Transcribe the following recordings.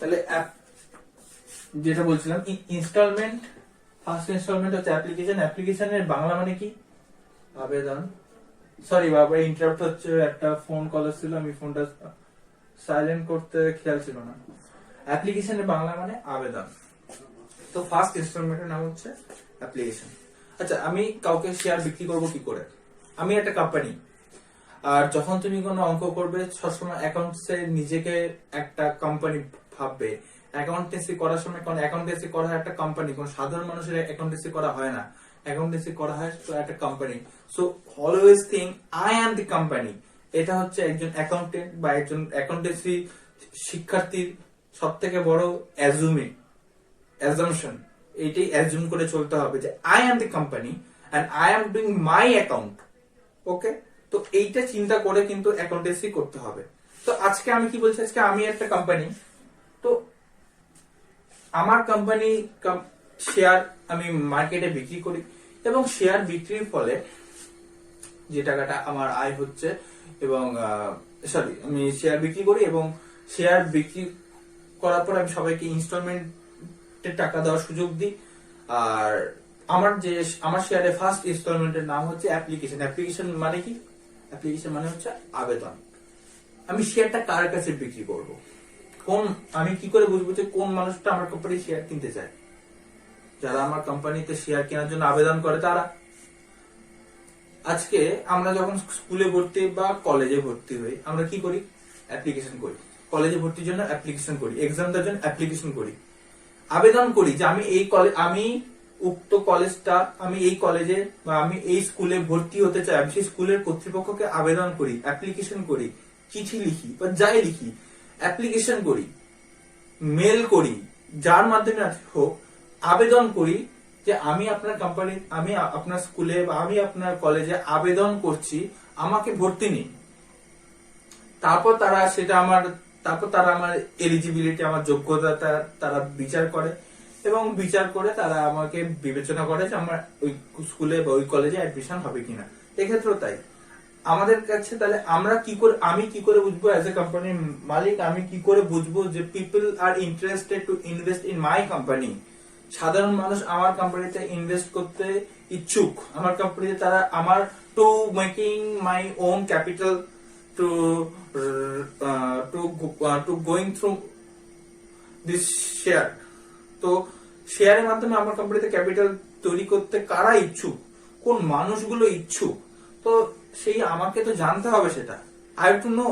তাহলে যেটা বলছিলাম ইনস্টলমেন্ট, ফার্স্ট ইনস্টলমেন্ট হচ্ছে অ্যাপ্লিকেশন। অ্যাপ্লিকেশনের বাংলা মানে কি? আবেদন। সরি বাবা, ইন্টারাপ্ট হচ্ছে, একটা ফোন কল ছিল, আমি ফোনটা সাইলেন্ট করতে খেয়াল ছিল না। অ্যাপ্লিকেশনের বাংলা মানে আবেদন। তো ফার্স্ট ইনস্টলমেন্টের নাম হচ্ছে অ্যাপ্লিকেশন। আচ্ছা, আমি কাউকে শেয়ার বিক্রি করব কি করে? আমি একটা কোম্পানি, আর যখন তুমি কোনো অঙ্ক করবে সবসময় অ্যাকাউন্টসে নিজেকে একটা কোম্পানি ভাববে। অ্যাকাউন্টেন্সি করার সময়, কারণ অ্যাকাউন্টেন্সি করা হয় একটা কোম্পানি, কোন সাধারণ মানুষের অ্যাকাউন্টেন্সি করা হয় না। অ্যাকাউন্টেন্সি করা হয় তো একটা company. So always think I am the company. এটা হচ্ছে একজন অ্যাকাউন্টেন্ট বা একজন অ্যাকাউন্টেন্সি শিক্ষার্থীর সব থেকে বড় অ্যাজাম্পশন। এইটাই অ্যাজুম করে চলতে হবে যে I am the company and I am doing my account. Okay, তো এইটা চিন্তা করে কিন্তু অ্যাকাউন্টেন্সি করতে হবে। তো আজকে আমি কি বলছি, আজকে আমি একটা কোম্পানি, তো আমার কোম্পানি শেয়ার আমি মার্কেটে বিক্রি করি, এবং শেয়ার বিক্রির ফলে যে টাকাটা আমার আয় হচ্ছে, এবং আমি শেয়ার বিক্রি করি, এবং শেয়ার বিক্রি করার পর আমি সবাইকে ইনস্টলমেন্টের টাকা দেওয়ার সুযোগ দিই। আর আমার শেয়ারে ফার্স্ট ইনস্টলমেন্টের নাম হচ্ছে অ্যাপ্লিকেশন। অ্যাপ্লিকেশন মানে কি? অ্যাপ্লিকেশন মানে হচ্ছে আবেদন। আমি শেয়ারটা কার কাছে বিক্রি করব? আমি কি করে বুঝবো যে কোন মানুষটা আমার কোম্পানি শেয়ার কিনতে চায়? যারা আমার কোম্পানিতে শেয়ার কেনার জন্য আবেদন করে তারা। আজকে আমরা যখন স্কুলে ভর্তি বা কলেজে ভর্তি হই, আমরা কি করি? অ্যাপ্লিকেশন করি। কলেজে ভর্তির জন্য অ্যাপ্লিকেশন করি, এক্সাম দেওয়ার জন্য অ্যাপ্লিকেশন করি, আবেদন করি যে আমি উক্ত কলেজটা, আমি এই কলেজে বা আমি এই স্কুলে ভর্তি হতে চাই। আমি সেই স্কুলের কর্তৃপক্ষকে আবেদন করি, অ্যাপ্লিকেশন করি, চিঠি লিখি বা যাই লিখি, অ্যাপ্লিকেশন করি, মেল করি, যার মাধ্যমে হোক আবেদন করি যে আমি আপনার কোম্পানি, আমি আপনার স্কুলে বা আমি আপনার কলেজে আবেদন করছি, আমাকে ভর্তি নিন। তারপর তারা আমার এলিজিবিলিটি, আমার যোগ্যতা তারা বিচার করে, এবং বিচার করে তারা আমাকে বিবেচনা করে যে আমার ওই স্কুলে বা ওই কলেজে অ্যাডমিশন হবে কিনা। এক্ষেত্রেও তাই আমাদের কাছে। তাহলে আমি কি করে বুঝবো অ্যাজ এ কোম্পানির মালিক, আমি কি করে বুঝবো যে people are interested to invest in my company? সাধারণ মানুষ আমার কোম্পানিতে ইনভেস্ট করতে ইচ্ছুক, আমার কোম্পানিতে তারা আমার two making my own capital two going through this share. তো শেয়ারের মাধ্যমে আমার কোম্পানিতে ক্যাপিটাল তৈরি করতে কারা ইচ্ছুক, কোন মানুষগুলো ইচ্ছুক? তো সেই আমাকে তো জানতে হবে, সেটা I have to know.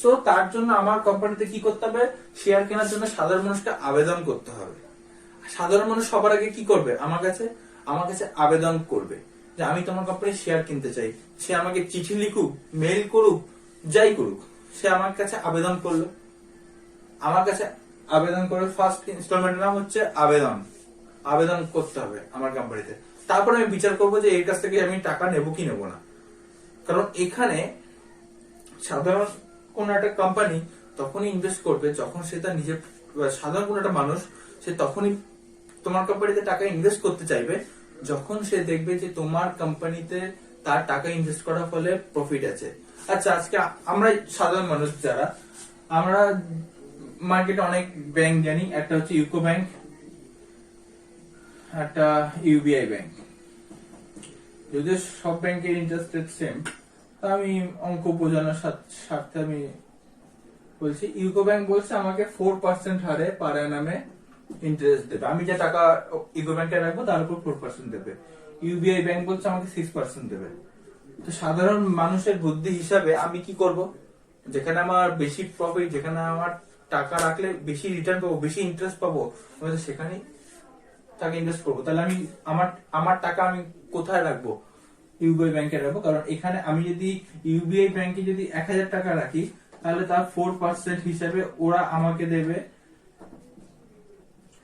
So তার জন্য আমার কোম্পানিতে কি করতে হবে? শেয়ার কেনার জন্য সাধারণ মানুষকে আবেদন করতে হবে। সাধারণ মানুষ সবার আগে কি করবে? আমার কাছে আবেদন করবে যে আমি তোমার কোম্পানির শেয়ার কিনতে চাই। সে আমাকে চিঠি লিখুক, মেইল করুক, যাই করুক, সে আমার কাছে আবেদন করলো। আমার কাছে আবেদন করে ফার্স্ট ইনস্টলমেন্টের নাম হচ্ছে আবেদন করতে হবে আমার কোম্পানিতে। তারপর আমি বিচার করবো যে এর কাছ থেকে আমি টাকা নেবো কি নেবো না। কারণ এখানে সাধারণ কোন একটা কোম্পানি তখনই ইনভেস্ট করবে যখন সে তার নিজের, সাধারণ কোন একটা মানুষ সে তখনই তোমার কোম্পানিতে টাকা ইনভেস্ট করতে চাইবে যখন সে দেখবে যে তোমার কোম্পানিতে তার টাকা ইনভেস্ট করার ফলে প্রফিট আছে। আচ্ছা, আজকে আমরা সাধারণ মানুষ যারা, আমরা মার্কেটে অনেক ব্যাংক জানি। একটা হচ্ছে ইউকো ব্যাংক, একটা ইউবিআই ব্যাংক। যদিও সব ব্যাংকের ইন্টারেস্ট রেট সেম, আমি অঙ্ক বোঝানোর স্বার্থে আমি বলছি। ইউকো ব্যাংক বলছে আমাকে 4% হারে পার অ্যানামে ইন্টারেস্ট দেবে। আমি যে টাকা ইউকো ব্যাংকে রাখবো তার উপর 4% দেবে। ইউবিআই ব্যাংক বলছে আমাকে 6% দেবে। তো সাধারণ মানুষের বুদ্ধি হিসাবে আমি কি করব? যেখানে আমার বেশি প্রফিট, যেখানে আমার টাকা রাখলে বেশি রিটার্ন পাবো, বেশি ইন্টারেস্ট পাবো, সেখানেই টাকা ইনভেস্ট করবো। তাহলে আমি আমার টাকা আমি কোথায় রাখবো? ইউবিআই ব্যাংকে রাখবো। কারণ এখানে আমি যদি ইউবিআই ব্যাংকে যদি 1000 টাকা রাখি, তাহলে তার 4% হিসাবে ওরা আমাকে দেবে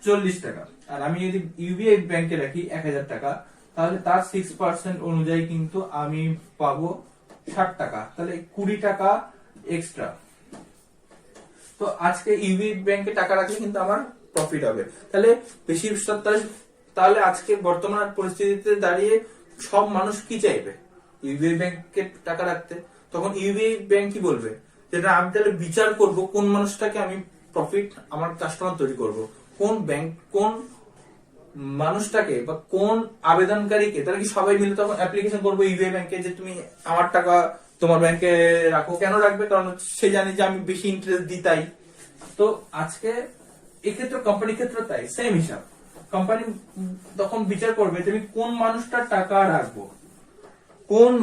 40 টাকা। আর আমি যদি ইউবিআই ব্যাংকে রাখি 1000 টাকা, তাহলে তার 6% অনুযায়ী কিন্তু আমি পাবো 60 টাকা। তাহলে 20 টাকা এক্সট্রা। তো আজকে ইউবিআই ব্যাংকে টাকা রাখলে কিন্তু আমার প্রফিট হবে। তাহলে বেশি, তাহলে আজকে বর্তমান পরিস্থিতিতে দাঁড়িয়ে সব মানুষ কি চাইবে? ইউবিআই ব্যাংকে টাকা রাখতে। তখন ইউবিআই ব্যাংক কি বলবে? যেটা আমি তাহলে বিচার করব কোন মানুষটাকে আমি প্রফিট আমার কাস্টমার তৈরি করব, কোন ব্যাংক, কোন মানুষটাকে বা কোন আবেদনকারীকে, তাহলে কি সবাই মিলে তখন অ্যাপ্লিকেশন করবো ইউবিআই ব্যাংকে যে তুমি আমার টাকা তোমার ব্যাংকে রাখো? কেন রাখবে? কারণ সে জানে যে আমি বেশি ইন্টারেস্ট দিই তাই। তো আজকে এক্ষেত্রে কোম্পানির ক্ষেত্রে তাই সেম হিসাব। কোম্পানি তখন বিচার করবে যে আমি কোন মানুষটার টাকা রাখবো, কোন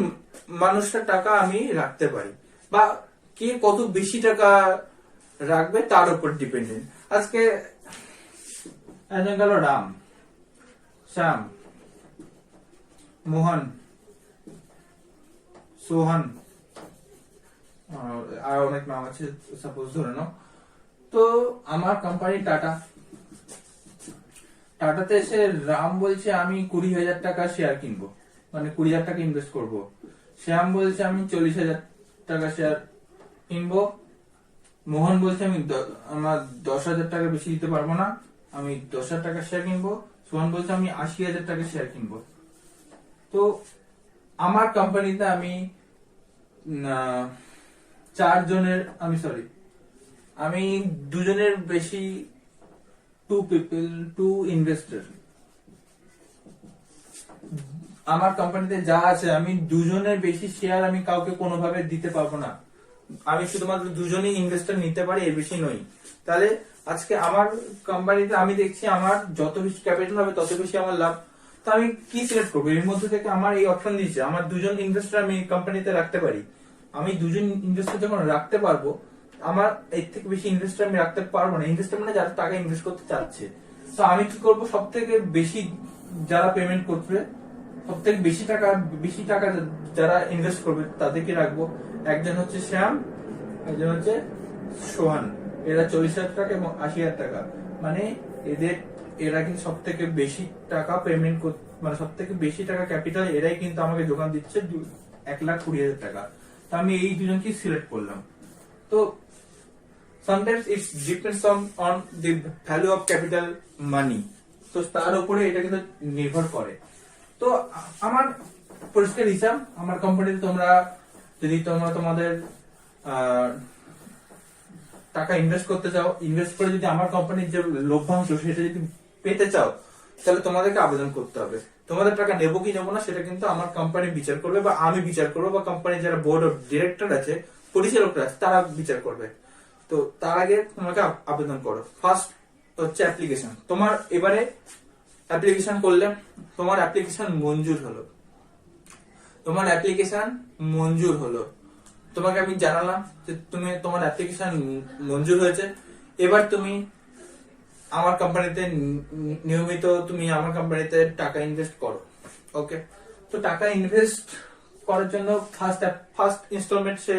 মানুষটার টাকা আমি রাখতে পারি, বা কে কত বেশি টাকা রাখবে তার উপর ডিপেন্ডেন্ট। আজকে গেল রাম, শ্যাম, মোহন, সোহন, আর অনেক নাম আছে সাপোজ ধরে নাও। তো আমার কোম্পানি টাটাতে এসে রাম বলছে আমি 20,000 টাকা শেয়ার কিনবো, মানে 20,000 টাকা ইনভেস্ট করব। শ্যাম বলছে আমি 40,000 টাকা শেয়ার কিনবো। মোহন বলছে আমি আমার 10,000 টাকা বেশি দিতে পারবো না, আমি 10,000 টাকা শেয়ার কিনবো। সোহন বলছে আমি 80,000 টাকা শেয়ার কিনবো। তো আমার কোম্পানিতে আমি 4 জনের, আমি 2 জনের বেশি, 2 ইনভেস্টর আমার কোম্পানিতে যা আছে, আমি 2 জনের বেশি শেয়ার আমি কাউকে কোনোভাবে দিতে পারবো না। আমি শুধুমাত্র 2 জনই ইনভেস্টর নিতে পারি, এর বেশি নই। তাহলে আজকে আমার কোম্পানিতে আমি দেখছি আমার যত বেশি ক্যাপিটাল হবে তত বেশি আমার লাভ। তো আমি কি সিলেক্ট করবো? এর মধ্যে থেকে আমার এই অপশন দিচ্ছে আমার 2 জন ইনভেস্টর আমি কোম্পানিতে রাখতে পারি। আমি 2 জন ইনভেস্টর যখন রাখতে পারবো, আমার এর থেকে বেশি ইনভেস্টর আমি রাখতে পারবো না। ইনভেস্টর মানে যারা টাকা ইনভেস্ট করতে চাচ্ছে। তো আমি কি করবো? সব থেকে বেশি যারা পেমেন্ট করবে, সব থেকে বেশি টাকা যারা ইনভেস্ট করবে তাদেরকে রাখবো। একজন হচ্ছে শ্যাম, একজন হচ্ছে সোহান। এরা 40,000 টাকা এবং 80,000 টাকা, মানে এরা কিন্তু সব থেকে বেশি টাকা পেমেন্ট, মানে সব থেকে বেশি টাকা ক্যাপিটাল এরাই কিন্তু আমাকে যোগান দিচ্ছে 1,20,000 টাকা। তো আমি এই 2 জনকে সিলেক্ট করলাম। তো sometimes it depends on the value of capital money, তো তার উপরে এটা কিন্তু নির্ভর করে। তো আমার পরিষ্কার হিসাব, আমার কোম্পানিতে তোমরা যদি তোমাদের টাকা ইনভেস্ট করতে চাও, ইনভেস্ট করে যদি আমার কোম্পানির যে লভ্যাংশ সেটা যদি পেতে চাও, তাহলে তোমাদেরকে আবেদন করতে হবে। তোমাদের টাকা নেবো কি নেবো না সেটা কিন্তু আমার কোম্পানি বিচার করবে, বা আমি বিচার করবো, বা কোম্পানির যারা বোর্ড অফ ডিরেক্টর আছে, পরিচালকরা আছে, তারা বিচার করবে। তো তার আগে তোমাকে আবেদন করো। ফার্স্ট হচ্ছে অ্যাপ্লিকেশন। তোমার এবারে অ্যাপ্লিকেশন করলে তোমার অ্যাপ্লিকেশন মঞ্জুর হলো, তোমাকে আমি জানালাম যে তোমার অ্যাপ্লিকেশন মঞ্জুর হয়েছে। এবার তুমি আমার কোম্পানিতে নিয়মিত আমার কোম্পানিতে টাকা ইনভেস্ট করো। ওকে, তো টাকা ইনভেস্ট করার জন্য ফার্স্ট ইনস্টলমেন্ট সে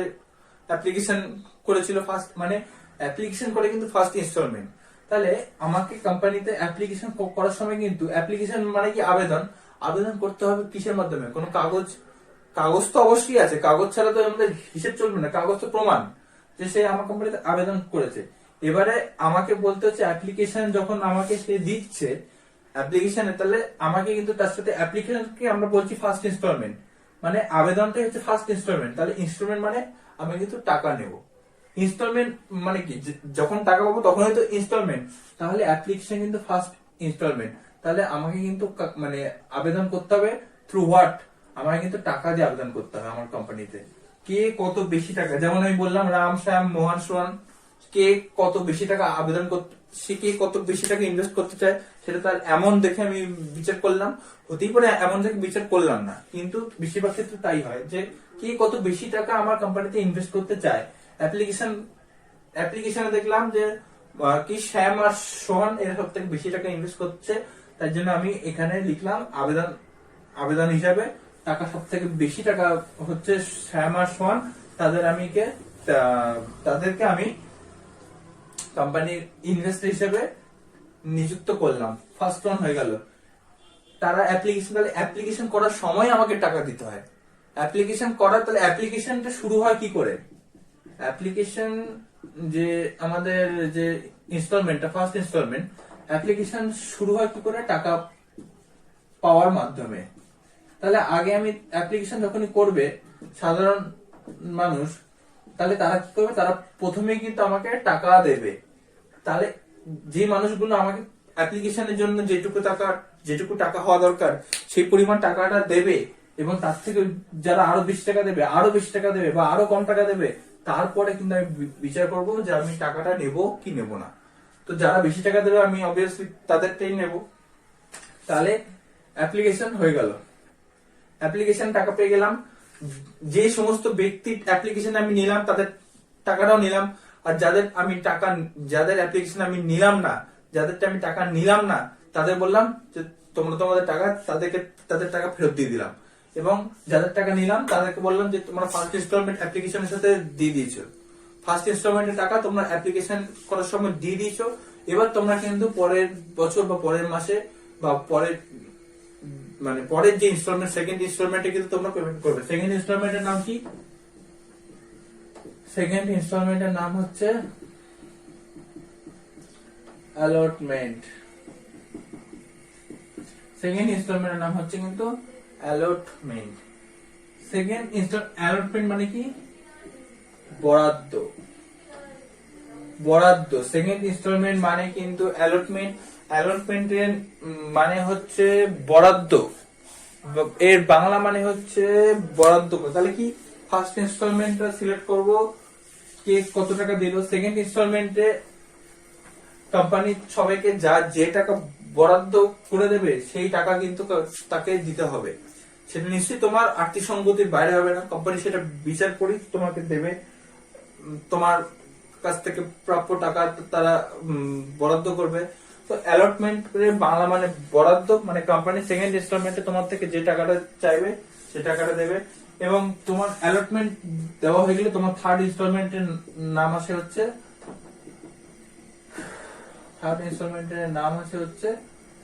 অ্যাপ্লিকেশন করেছিল। মানে অ্যাপ্লিকেশন করে কিন্তু ফার্স্ট ইনস্টলমেন্ট। তাহলে আমাকে কোম্পানিতে অ্যাপ্লিকেশন করার সময় কিন্তু অ্যাপ্লিকেশন মানে কি আবেদন করতে হবে কিসের মাধ্যমে? কোনো কাগজ তো অবশ্যই আছে, কাগজ ছাড়া তো আমাদের হিসেব চলবে না। কাগজ তো প্রমাণ যে সে আমার কোম্পানিতে আবেদন করেছে। এবারে আমাকে বলতে হচ্ছে অ্যাপ্লিকেশন যখন আমাকে সে দিচ্ছে অ্যাপ্লিকেশনে, তাহলে আমাকে কিন্তু তার সাথে অ্যাপ্লিকেশনকে আমরা বলছি ফার্স্ট ইনস্টলমেন্ট, মানে আবেদনটাই হচ্ছে ফার্স্ট ইনস্টলমেন্ট। তাহলে ইনস্টলমেন্ট মানে আমি কিন্তু টাকা নেব। ইনস্টলমেন্ট মানে কি? যখন টাকা পাবো তখনই তো ইনস্টলমেন্ট। তাহলে অ্যাপ্লিকেশন কিন্তু ফার্স্ট ইনস্টলমেন্ট। তাহলে আমাকে কিন্তু মানে আবেদন করতে হবে থ্রু হোয়াট? আমাকে কিন্তু টাকা দিয়ে আবেদন করতে হবে আমার কোম্পানিতে। কে কত বেশি টাকা, যেমন আমি বললাম রাম, শ্যাম, মোহন, সোহন, কে কত বেশি টাকা আবেদন করতে, সে কে কত বেশি টাকা ইনভেস্ট করতে চায় সেটা তার অ্যামাউন্ট দেখে আমি বিচার করলাম। হতেই পারে এমন দেখে বিচার করলাম না, কিন্তু বেশিরভাগ ক্ষেত্রে তাই হয় যে কে কত বেশি টাকা আমার কোম্পানিতে ইনভেস্ট করতে চায়। অ্যাপ্লিকেশনে দেখলাম যে কি শ্যাম আর সোহন এর সব থেকে বেশি টাকা ইনভেস্ট করছে, তার জন্য আমি এখানে লিখলাম আবেদন হিসাবে টাকা সব থেকে বেশি টাকা হচ্ছে শ্যাম আর সোহন। তাদেরকে আমি কোম্পানির ইনভেস্টর হিসেবে নিযুক্ত করলাম। ফার্স্ট ওয়ান হয়ে গেল। তারা অ্যাপ্লিকেশন করার সময় আমাকে টাকা দিতে হয়। তাহলে অ্যাপ্লিকেশনটা শুরু হয় কি করে? অ্যাপ্লিকেশন যে আমাদের যে ইনস্টলমেন্টটা ফার্স্ট ইনস্টলমেন্ট, অ্যাপ্লিকেশন শুরু হয় কি করে? টাকা পাওয়ার মাধ্যমে। তাহলে আগে আমি অ্যাপ্লিকেশন যখনই করবে সাধারণ মানুষ, তাহলে তারা কি করবে? তারা প্রথমে কিন্তু আমাকে টাকা দেবে। তাহলে যে মানুষগুলো আমাকে অ্যাপ্লিকেশনের জন্য যেটুকু টাকা হওয়া দরকার সেই পরিমাণ টাকাটা দেবে, এবং তার থেকে যারা আরো বেশি টাকা দেবে, আরো বেশি টাকা দেবে বা আরো কম টাকা দেবে, তারপরে কিন্তু আমি বিচার করবো যে আমি টাকাটা নেব কি নেব না। তো যারা বেশি টাকা দেবে আমি অবভিয়াসলি তাদেরটাই নেব। তাহলে অ্যাপ্লিকেশন হয়ে গেল, অ্যাপ্লিকেশন টাকা পেয়ে গেলাম। যে সমস্ত ব্যক্তির অ্যাপ্লিকেশন আমি নিলাম তাদের টাকাটাও নিলাম, আর যাদের অ্যাপ্লিকেশন আমি নিলাম না, যাদেরটা আমি টাকা নিলাম না, তাদের বললাম যে তোমরা তোমাদের টাকা তাদের টাকা ফেরত দিয়ে দিলাম। এবং যাদের টাকা নিলাম তাদেরকে বললাম যে তোমরা ফার্স্ট ইনস্টলমেন্ট অ্যাপ্লিকেশনের সাথে দিয়ে দিয়েছো, ফার্স্ট ইনস্টলমেন্টের টাকা তোমরা অ্যাপ্লিকেশন করার সময় দিয়ে দিয়েছো। এবার তোমরা কিন্তু পরের বছর বা পরের মাসে বা পরের যে ইনস্টলমেন্ট, সেকেন্ড ইনস্টলমেন্টে কিন্তু তোমরা পেমেন্ট করবে। সেকেন্ড ইনস্টলমেন্টের নাম কি? সেকেন্ড ইনস্টলমেন্টের নাম হচ্ছে অ্যালটমেন্ট। সেকেন্ড ইনস্টলমেন্টের নাম হচ্ছে কিন্তু অ্যালটমেন্ট। সেকেন্ড অ্যালটমেন্ট মানে কি? বরাদ্দ। বরাদ্দ। সেকেন্ড ইনস্টলমেন্ট মানে কিন্তু অ্যালটমেন্ট। অ্যালটমেন্টের মানে হচ্ছে বরাদ্দ, এর বাংলা মানে হচ্ছে বরাদ্দ। তাহলে কি ফার্স্ট ইনস্টলমেন্টটা সিলেক্ট করব, কে কত টাকা দিল। সেকেন্ড ইনস্টলমেন্টে কোম্পানি সবাইকে যে টাকা বরাদ্দ করে দেবে সেই টাকা কিন্তু তাকে দিতে হবে। সেটা নিশ্চয়ই তোমার আর্থিক সঙ্গতির বাইরে হবে না, কোম্পানি সেটা বিচার করে তোমাকে দেবে। তোমার কাছ থেকে প্রাপ্য টাকা তারা বরাদ্দ করবে। তো অ্যালটমেন্ট বাংলা মানে বরাদ্দ, মানে কোম্পানি সেকেন্ড ইনস্টলমেন্টে তোমার থেকে যে টাকাটা চাইবে সে টাকাটা দেবে। এবং তোমার অ্যালটমেন্ট দেওয়া হয়ে গেলে তোমার থার্ড ইনস্টলমেন্টের নাম আসে হচ্ছে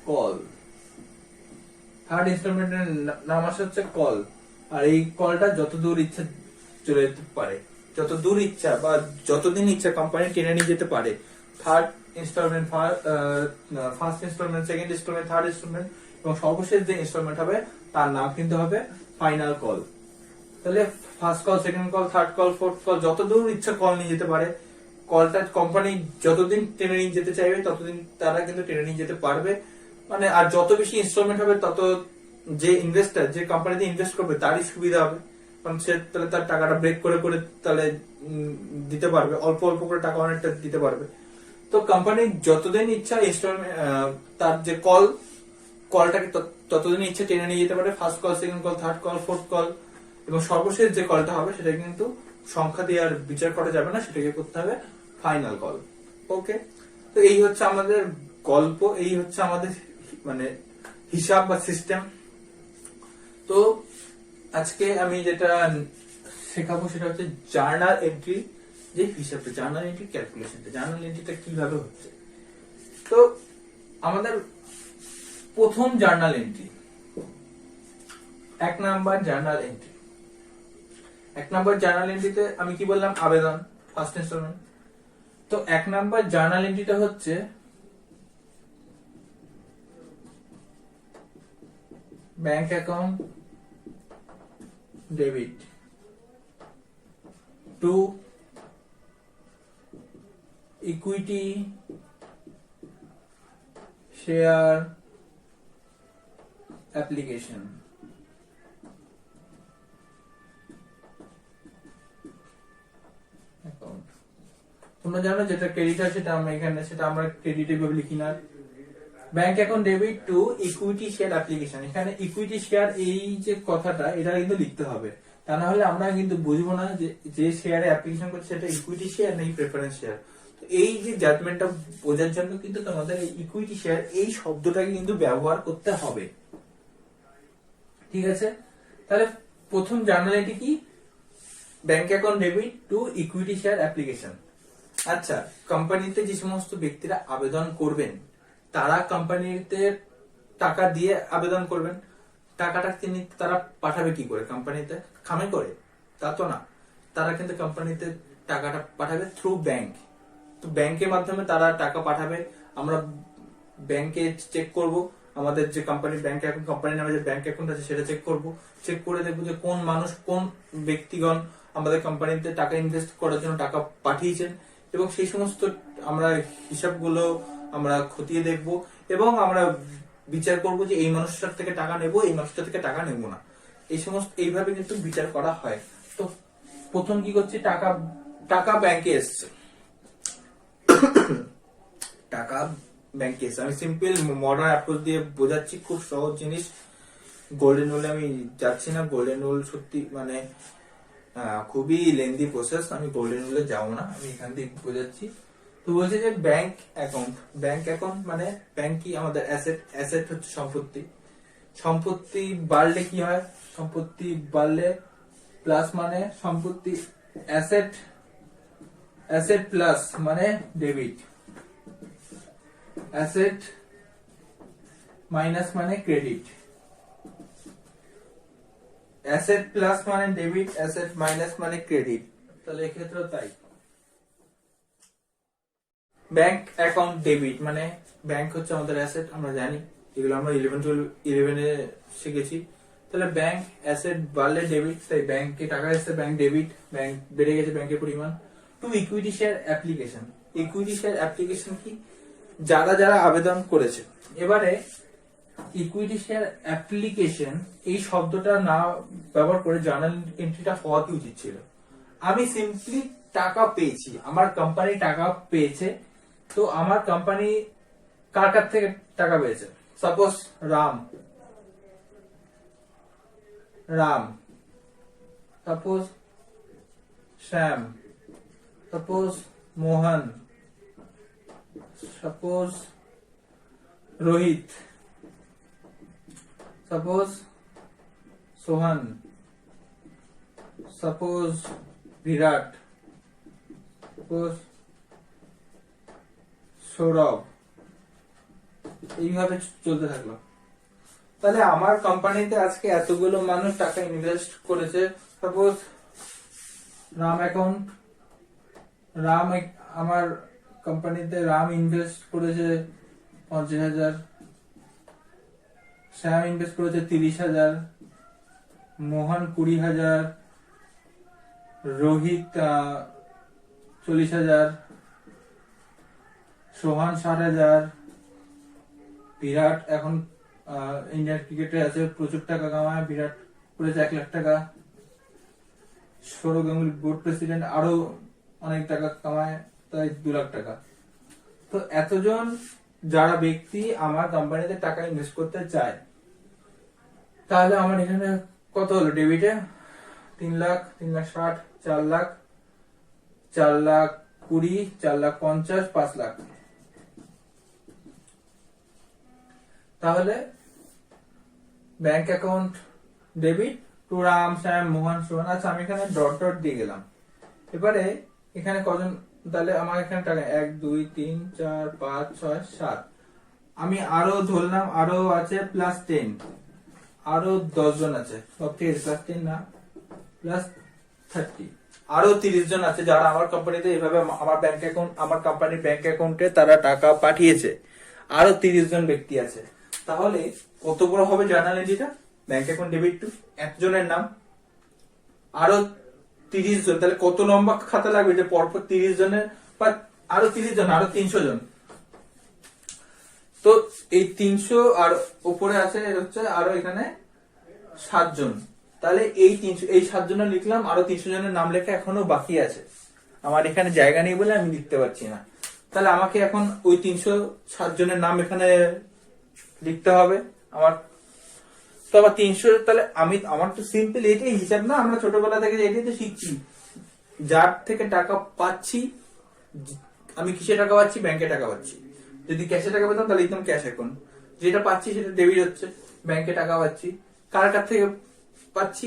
কল। থার্ড ইনস্টলমেন্টের নাম আসে হচ্ছে কল। আর এই কলটা যতদূর ইচ্ছা চলে যেতে পারে, যতদূর ইচ্ছা বা যতদিন ইচ্ছা কোম্পানি টেনে নিয়ে যেতে পারে। Third instalment, first instalment, second instalment, third instalment এবং সর্বশেষ যে ইনস্টলমেন্ট হবে তার নাম কিন্তু হবে ফাইনাল কল। তাহলে first call, second call, third call, fourth call, যতদূর ইচ্ছা কল নিয়ে যেতে পারে। কলটা কোম্পানি যতদিন টেনে নিয়ে যেতে চাইবে ততদিন তারা কিন্তু টেনে নিয়ে যেতে পারবে। মানে আর যত বেশি ইনস্টলমেন্ট হবে তত যে ইনভেস্টার, যে কোম্পানিতে ইনভেস্ট করবে তারই সুবিধা হবে, কারণ সে তাহলে তার টাকাটা ব্রেক করে করে তাহলে দিতে পারবে, অল্প অল্প করে টাকা অনেকটা দিতে পারবে। তো কোম্পানি যতদিন ইচ্ছা ইনস্টলমেন্ট তার যে কলটাকে ততদিন ইচ্ছা টেনে নিয়ে যেতে পারে। First call, second call, third call, fourth call এবং সর্বশেষ যে কলটা হবে সেটা কিন্তু সংখ্যা দিয়ে আর বিচার করা যাবে না, সেটাকে করতে হবে ফাইনাল কল। ওকে, তো এই হচ্ছে আমাদের গল্প, এই হচ্ছে আমাদের মানে হিসাব বা সিস্টেম। তো আজকে আমি যেটা শেখাবো সেটা হচ্ছে জার্নাল এন্ট্রি, যে হিসাবটা, জার্নাল এন্ট্রি ক্যালকুলেশনটা, জার্নাল এন্ট্রিটা কিভাবে হচ্ছে। তো আমাদের প্রথম journal entry, 1 number journal entry. 1 number journal এন্ট্রিতে আমি কি বললাম? আবেদন, ফার্স্ট ইনস্টলমেন্ট। তো 1 নাম্বার জার্নাল এন্ট্রিটা হচ্ছে bank account debit to equity share application. তোমরা জানো যেটা ক্রেডিট আছে সেটা আমরা ক্রেডিট এভাবে লিখি না। Bank account debit to equity share application. এখানে ইকুইটি শেয়ার এই যে কথাটা এটা কিন্তু লিখতে হবে, তা না হলে আমরা কিন্তু বুঝবো না যে শেয়ারে অ্যাপ্লিকেশন করছে সেটা ইকুইটি শেয়ার নাকি প্রেফারেন্স শেয়ার। তো এই যে জাজমেন্টটা বোঝার জন্য কিন্তু তোমাদের এই ইকুইটি শেয়ার এই শব্দটাকে কিন্তু ব্যবহার করতে হবে। ঠিক আছে, তাহলে প্রথম জার্নাল এন্ট্রি কি? Bank account debit to equity share application. আচ্ছা, কোম্পানিতে যে সমস্ত ব্যক্তিরা আবেদন করবেন তারা কোম্পানিতে টাকা দিয়ে আবেদন করবেন। টাকাটা তারা পাঠাবে কি করে? কোম্পানিতে খামে করে? তা তো না, তারা কিন্তু কোম্পানিতে টাকাটা পাঠাবে থ্রু ব্যাংক। তো ব্যাংকের মাধ্যমে তারা টাকা পাঠাবে। আমরা ব্যাংকে চেক করব, আমাদের যে কোম্পানি ব্যাংক অ্যাকাউন্ট, কোম্পানির নামে যে ব্যাংক অ্যাকাউন্ট আছে সেটা চেক করব। চেক করে দেখবো যে কোন মানুষ, কোন ব্যক্তিগণ আমাদের কোম্পানিতে টাকা ইনভেস্ট করার জন্য টাকা পাঠিয়েছেন এবং সেই সমস্ত আমরা হিসাবগুলো আমরা খতিয়ে দেখব এবং আমরা বিচার করব যে এই মানুষটার থেকে টাকা নেব, এই মানুষটা থেকে টাকা নেব না। এই সমস্ত এইভাবে কিন্তু বিচার করা হয়। তো প্রথম কি করছি, টাকা টাকা ব্যাংকে এসছে, টাকা ব্যাংকে এসছে। আমি সিম্পল মডার্ন অ্যাপ্রোচ দিয়ে বোঝাচ্ছি, খুব সহজ জিনিস। গোল্ডেন রুলে আমি যাচ্ছি না, গোল্ডেন রুল সত্যি মানে খুবই লেন্দি প্রসেস, আমি গোল্ডেন রুলে যাবো না, আমি এখান থেকে বোঝাচ্ছি। তো বলছে যে ব্যাংক অ্যাকাউন্ট মানে ব্যাংক কি আমাদের অ্যাসেট, অ্যাসেট হচ্ছে সম্পত্তি, সম্পত্তি বাড়লে কি হয়, সম্পত্তি বাড়লে প্লাস মানে সম্পত্তি অ্যাসেট, অ্যাসেট প্লাস মানে ডেবিট, অ্যাসেট মাইনাস মানে ক্রেডিট, অ্যাসেট প্লাস মানে ডেবিট, অ্যাসেট মাইনাস মানে ক্রেডিট। তাহলে এক্ষেত্রেও তাই। ব্যাংক অ্যাকাউন্ট ডেবিট মানে ব্যাংক হচ্ছে আমাদের অ্যাসেট, আমরা জানি এগুলো আমরা 11-12-11 শিখেছি। তাহলে ব্যাংক অ্যাসেট বাড়লে ডেবিট, তাই ব্যাংকে টাকা এসছে, ব্যাংক ডেবিট, ব্যাংক বেড়ে গেছে ব্যাংকের পরিমাণ। Two equity share application, equity share application কি, যারা যারা আবেদন করেছে। এবারে ইকুইটি শেয়ার অ্যাপ্লিকেশন এই শব্দটা না ব্যবহার করে জার্নাল এন্ট্রিটা হওয়া কি উচিত ছিল। আমি সিম্পলি টাকা পেয়েছি, আমার কোম্পানি টাকা পেয়েছে, তো আমার কোম্পানি কার কাছ থেকে টাকা পেয়েছে, suppose Ram, suppose Shyam, suppose Mohan, suppose Rohit, suppose Sohan, suppose Virat, suppose Sourav, এইভাবে চলতে থাকলো। তাহলে আমার কোম্পানিতে আজকে এতগুলো মানুষ টাকা ইনভেস্ট করেছে, সাপোজ রাম অ্যাকাউন্ট, আমার কোম্পানিতে রাম ইনভেস্ট করেছে 50,000, শ্যাম ইনভেস্ট করেছে 30,000, মোহন 20,000, রোহিত 40,000, সোহান 60,000, বিরাট এখন ইন্ডিয়ান ক্রিকেটে আছে, প্রচুর টাকা কামায়, বিরাট করেছে 1 লাখ টাকা, সৌরভ গাঙ্গুলি বোর্ড প্রেসিডেন্ট আরো অনেক টাকা কামায়, তাই 2 লাখ টাকা। তো এতজন যারা ব্যক্তি আমার কোম্পানিতে টাকা ইনভেস্ট করতে চায়, তাহলে আমার এখানে কত হলো ডেবিটে, 3 লাখ, 3 লাখ 60, 4 লাখ, 4 লাখ 20, 4 লাখ 50, 5 লাখ। তাহলে bank account debit to Ram, Shyam, Mohan, Sohan. আচ্ছা আমি এখানে ডট ডট দিয়ে গেলাম। এবারে এখানে কজন, তাহলে আমার এখানে টাকা 1 2 3 4 5 6 7, আমি আরো ধরলাম, আরো আছে প্লাস 10, আরো 10 জন আছে, সব ঠিক আছে, প্লাস 10 না, প্লাস 30, আরো 30 জন আছে যারা আমার কোম্পানিতে এভাবে আমার ব্যাংক অ্যাকাউন্ট, আমার কোম্পানির ব্যাংক অ্যাকাউন্টে তারা টাকা পাঠিয়েছে, আরো 30 জন ব্যক্তি আছে। তাহলে কত বড় হবে জার্নাল এন্ট্রিটা, ব্যাংক অ্যাকাউন্ট ডেবিট টু একজনের নাম, আরো 30 জন, তাহলে কত লম্বা খাতা লাগবে যে পরপর 30 জনের, বা আরো 30 জন, আরো 300 জন। তো এই 300 আর উপরে আছে হচ্ছে আরো এখানে 7 জন, তাহলে এই 300, এই 7 জনের লিখলাম, আরো 300 জনের নাম লেখা এখনো বাকি আছে, আমার এখানে জায়গা নেই বলে আমি লিখতে পারছি না। তাহলে আমাকে এখন ওই 307 জনের নাম এখানে লিখতে হবে আমার। তো আবার 300, তাহলে আমার তো সিম্পল এটাই হিসাব না, আমরা ছোটবেলা থেকে এটাই তো শিখছি, যার থেকে টাকা পাচ্ছি, আমি কিসে টাকা পাচ্ছি, ব্যাংকে টাকা পাচ্ছি। যদি ক্যাশে টাকা পেতাম তাহলে লিখতাম ক্যাশ অ্যাকাউন্ট, যেটা পাচ্ছি সেটা ডেবিট হচ্ছে, ব্যাংকে টাকা পাচ্ছি। কার কাছ থেকে পাচ্ছি,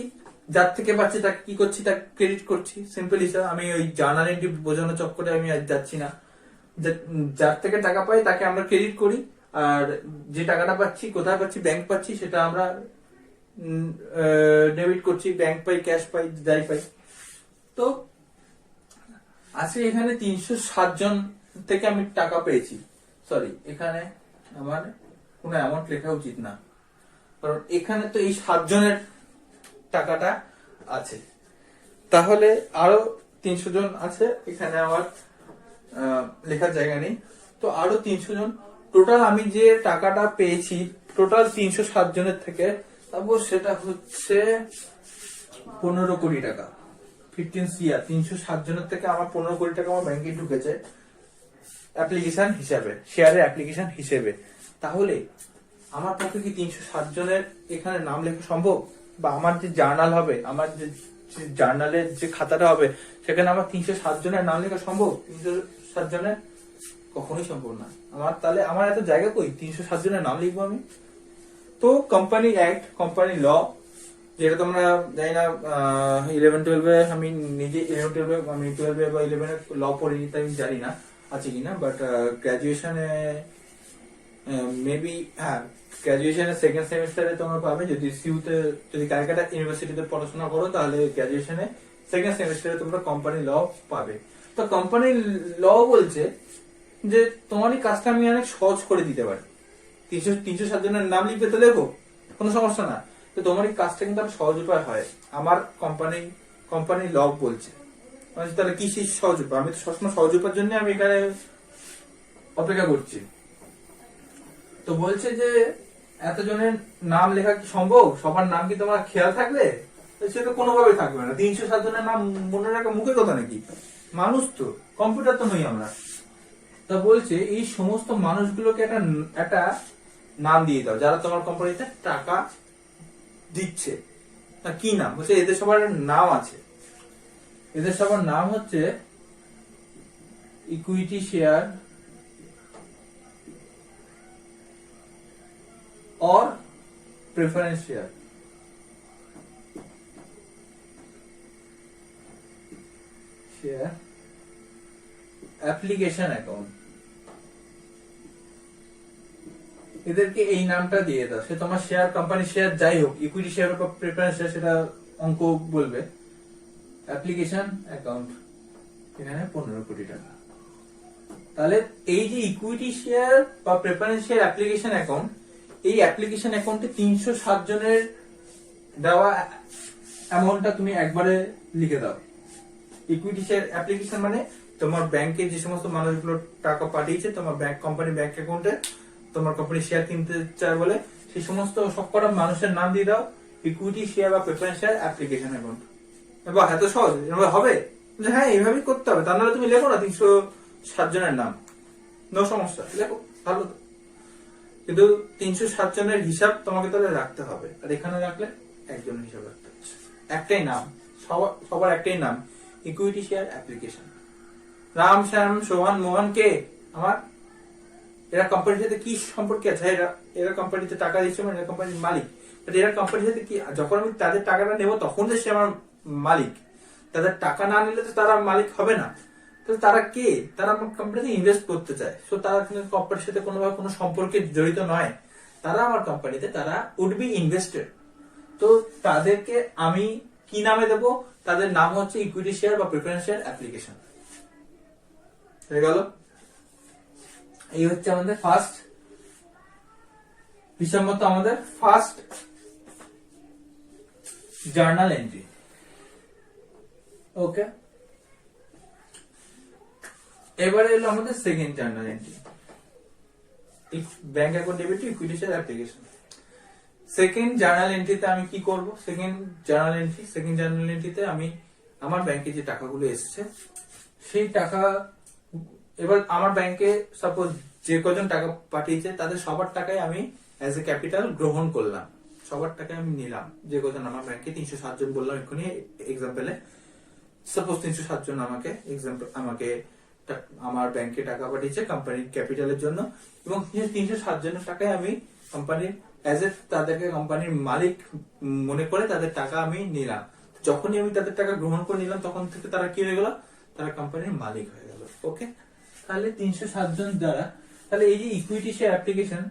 যার থেকে পাচ্ছি তাকে কি করছি, তাকে ক্রেডিট করছি, সিম্পল হিসাব। আমি ওই জার্নাল এন্ট্রি বোঝানো চক্করে আমি আজ যাচ্ছি না, যার থেকে টাকা পাই তাকে আমরা ক্রেডিট করি, আর যে টাকাটা পাচ্ছি, কোথায় পাচ্ছি, ব্যাংক পাচ্ছি, সেটা আমরা ডেবিট করছি, ব্যাংক পাই, ক্যাশ পাই, যাই পাই। তো আজকে এখানে 307 জন থেকে আমি টাকা পেয়েছি, সরি এখানে আমার কোনো অ্যামাউন্ট লেখা উচিত না, কারণ এখানে তো এই 7 জনের টাকাটা আছে। তাহলে আরো 300 জন আছে, এখানে আমার লেখার জায়গা নেই। তো আরো 300 জন টোটাল, আমি যে টাকাটা পেয়েছি টোটাল 307 জনের থেকে, তারপর সেটা হচ্ছে 15 কোটি টাকা। 15 CR, 307 জনের থেকে আমার 15 কোটি টাকা আমার ব্যাংকে ঢুকেছে অ্যাপ্লিকেশন হিসাবে, শেয়ারের অ্যাপ্লিকেশন হিসেবে। তাহলে আমার পক্ষে কি 307 জনের এখানে নাম লেখা সম্ভব? বা আমার যে জার্নাল হবে, আমার যে জার্নালের যে খাতাটা হবে, সেখানে আমার 307 জনের নাম লেখা সম্ভব? 307 জনের কখনোই সম্ভব না। তাহলে আমার এত জায়গা কই 307 জনের নাম লিখবো আমি? তো কোম্পানি অ্যাক্ট, কোম্পানি ল, যেটা তোমরা জানি না 11-12 আমি নিজে 11-12 আমি 12 বা 11 ল পড়িনি, তাই আমি জানি না আছে কিনা, বাট গ্রাজুয়েশনে মেবি, হ্যাঁ গ্রাজুয়েশনের সেকেন্ড সেমিস্টারে তোমরা পাবে। যদি সিউতে, যদি ক্যালকাটা ইউনিভার্সিটিতে পড়াশোনা করো, তাহলে গ্রাজুয়েশনে সেকেন্ড সেমিস্টারে তোমরা কোম্পানি ল পাবে। তো কোম্পানি ল বলছে যে তোমার এই কাজটা আমি অনেক সহজ করে দিতে পারি। 307 জনের নাম লিখবে তো লেখো, কোনো সমস্যা না। তো তোমার এই কাজটা কিন্তু আরো সহজ উপায় হয়, আমার কোম্পানি ল বলছে। তাহলে কি সেই সহজ উপায়? আমি তো সবসময় সহজ উপায়ের জন্য আমি এখানে অপেক্ষা করছি। তো বলছে যে এতজনের নাম লেখা কি সম্ভব? সবার নাম কি তোমার খেয়াল থাকবে? সেটা কোনোভাবে থাকবে না। 307 জনের নাম মনে রাখা মুখের কথা নাকি? মানুষ তো, কম্পিউটার তো নই আমরা। তা বলছে এই সমস্ত মানুষগুলোকে একটা নাম দিয়ে দাও, যারা তোমার কোম্পানিতে টাকা দিচ্ছে। কি নাম? বলছে এদের সবার নাম আছে। এদের সবার নাম হচ্ছে ইকুইটি শেয়ার और preference share. Share application account, এদেরকে এই নামটা দিয়ে দাও। সে তোমার শেয়ার, কোম্পানি শেয়ার যাই হোক, ইকুইটি শেয়ার বা প্রেফারেন্স শেয়ার, সেটা অঙ্ক বলবে। অ্যাপ্লিকেশন অ্যাকাউন্ট, এখানে 15 কোটি টাকা। তাহলে এই যে ইকুইটি শেয়ার বা প্রেফারেন্স শেয়ার অ্যাপ্লিকেশন অ্যাকাউন্ট, এই অ্যাপ্লিকেশন অ্যাকাউন্টে 307 জনের দেওয়া অ্যামাউন্টটা তুমি একবারে লিখে দাও। ইকুইটি শেয়ার অ্যাপ্লিকেশন মানে তোমার ব্যাংকে যে সমস্ত মানুষগুলো টাকা পাঠিয়েছে তোমার কোম্পানি ব্যাংক অ্যাকাউন্টে, তোমার কোম্পানি শেয়ার কিনতে চায় বলে, সেই সমস্ত সবকটা মানুষের নাম দিয়ে দাও ইকুইটি শেয়ার বা প্রেফারেন্স শেয়ার অ্যাপ্লিকেশন অ্যাকাউন্ট। বা এত সহজ হবে? হ্যাঁ, এইভাবেই করতে হবে। তা নাহলে তুমি লেখো না 307 জনের নাম, নো সমস্যা, লেখো, ভালো। কিন্তু 307 জনের হিসাব তোমাকে তাহলে রাখতে হবে। আর এখানে রাখলে একজনের হিসাব রাখতে হচ্ছে, একটাই নাম, সবার একটাই নাম, ইকুইটি শেয়ার অ্যাপ্লিকেশন। রাম, শ্যাম, সোহান, মোহন কে? আমার। এরা কোম্পানির সাথে কি সম্পর্কে আছে? এরা কোম্পানিতে টাকা দিচ্ছে, মানে এরা কোম্পানির মালিক। এরা কোম্পানির সাথে কি, যখন আমি তাদের টাকাটা নেবো তখন যে সে আমার মালিক, তাদের টাকা না নিলে তো তারা মালিক হবে না। তারা কে? তারা আমার কোম্পানিতে ইনভেস্ট করতে চায়। সো তারা কোম্পানির সাথে কোনোভাবে কোনো সম্পর্কে জড়িত নয়, তারা আমার কোম্পানিতে তারা উড বি ইনভেস্টেড। তো তাদেরকে আমি কি নামে দেব? তাদের নাম হচ্ছে ইকুইটি শেয়ার বা প্রেফারেন্স শেয়ার অ্যাপ্লিকেশন। হয়ে গেল? এই হচ্ছে আমাদের ফার্স্ট হিসাব মতো, আমাদের ফার্স্ট জার্নাল এন্ট্রি। ওকে, এবারে এলো আমাদের second journal entry, bank account debit to equity share application. Second journal এন্ট্রিতে আমি কি করব? সেকেন্ড জার্নাল এন্ট্রিতে আমি আমার ব্যাংকে যে টাকাগুলো এসেছে সেই টাকা, এবার আমার ব্যাংকে সাপোজ যে কজন টাকা পাঠিয়েছে তাদের সবার টাকায় আমি অ্যাজ এ ক্যাপিটাল গ্রহণ করলাম, সবার টাকায় আমি নিলাম। যে কজন আমার ব্যাংকে 307 জন বললাম এক্ষুনি এক্সাম্পলে, সাপোজ 307 জন আমাকে আমার ব্যাংকে টাকা পাঠিয়েছে কোম্পানির ক্যাপিটালের জন্য, এবং 307 জনের টাকায় আমি কোম্পানির অ্যাজ এ তাদেরকে কোম্পানির মালিক মনে করে তাদের টাকা আমি নিলাম। যখনই আমি তাদের টাকা গ্রহণ করে নিলাম তখন থেকে তারা কি হয়ে গেল? তারা কোম্পানির মালিক হয়ে গেল। ওকে, তাহলে 307 জন দ্বারা, তাহলে এই যে ইকুইটি শেয়ার অ্যাপ্লিকেশন,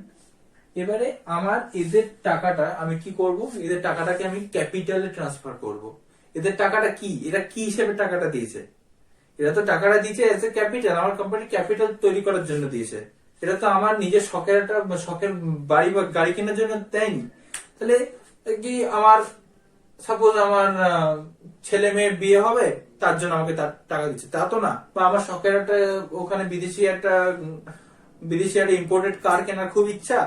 এবারে আমার এদের টাকাটা আমি কি করব? এদের টাকাটাকে আমি ক্যাপিটালে ট্রান্সফার করব। এদের টাকাটা কি, এরা কি হিসেবে টাকাটা দিয়েছে? এরা তো টাকাটা দিয়েছে এজ এ ক্যাপিটাল, আমার কোম্পানি ক্যাপিটাল তৈরি করার জন্য দিয়েছে। এটা তো আমার নিজের শখের বাড়ি বা গাড়ি কেনার জন্য দেয়নি। তাহলে কি আমার সাপোজ আমার ছেলে মেয়ের বিয়ে হবে, তার জন্য আমাকে তার টাকা দিচ্ছে, তা তো না। বা আমার শখের একটা ওখানে বিদেশি একটা ইম্পোর্টেড কার কেনার খুব ইচ্ছা,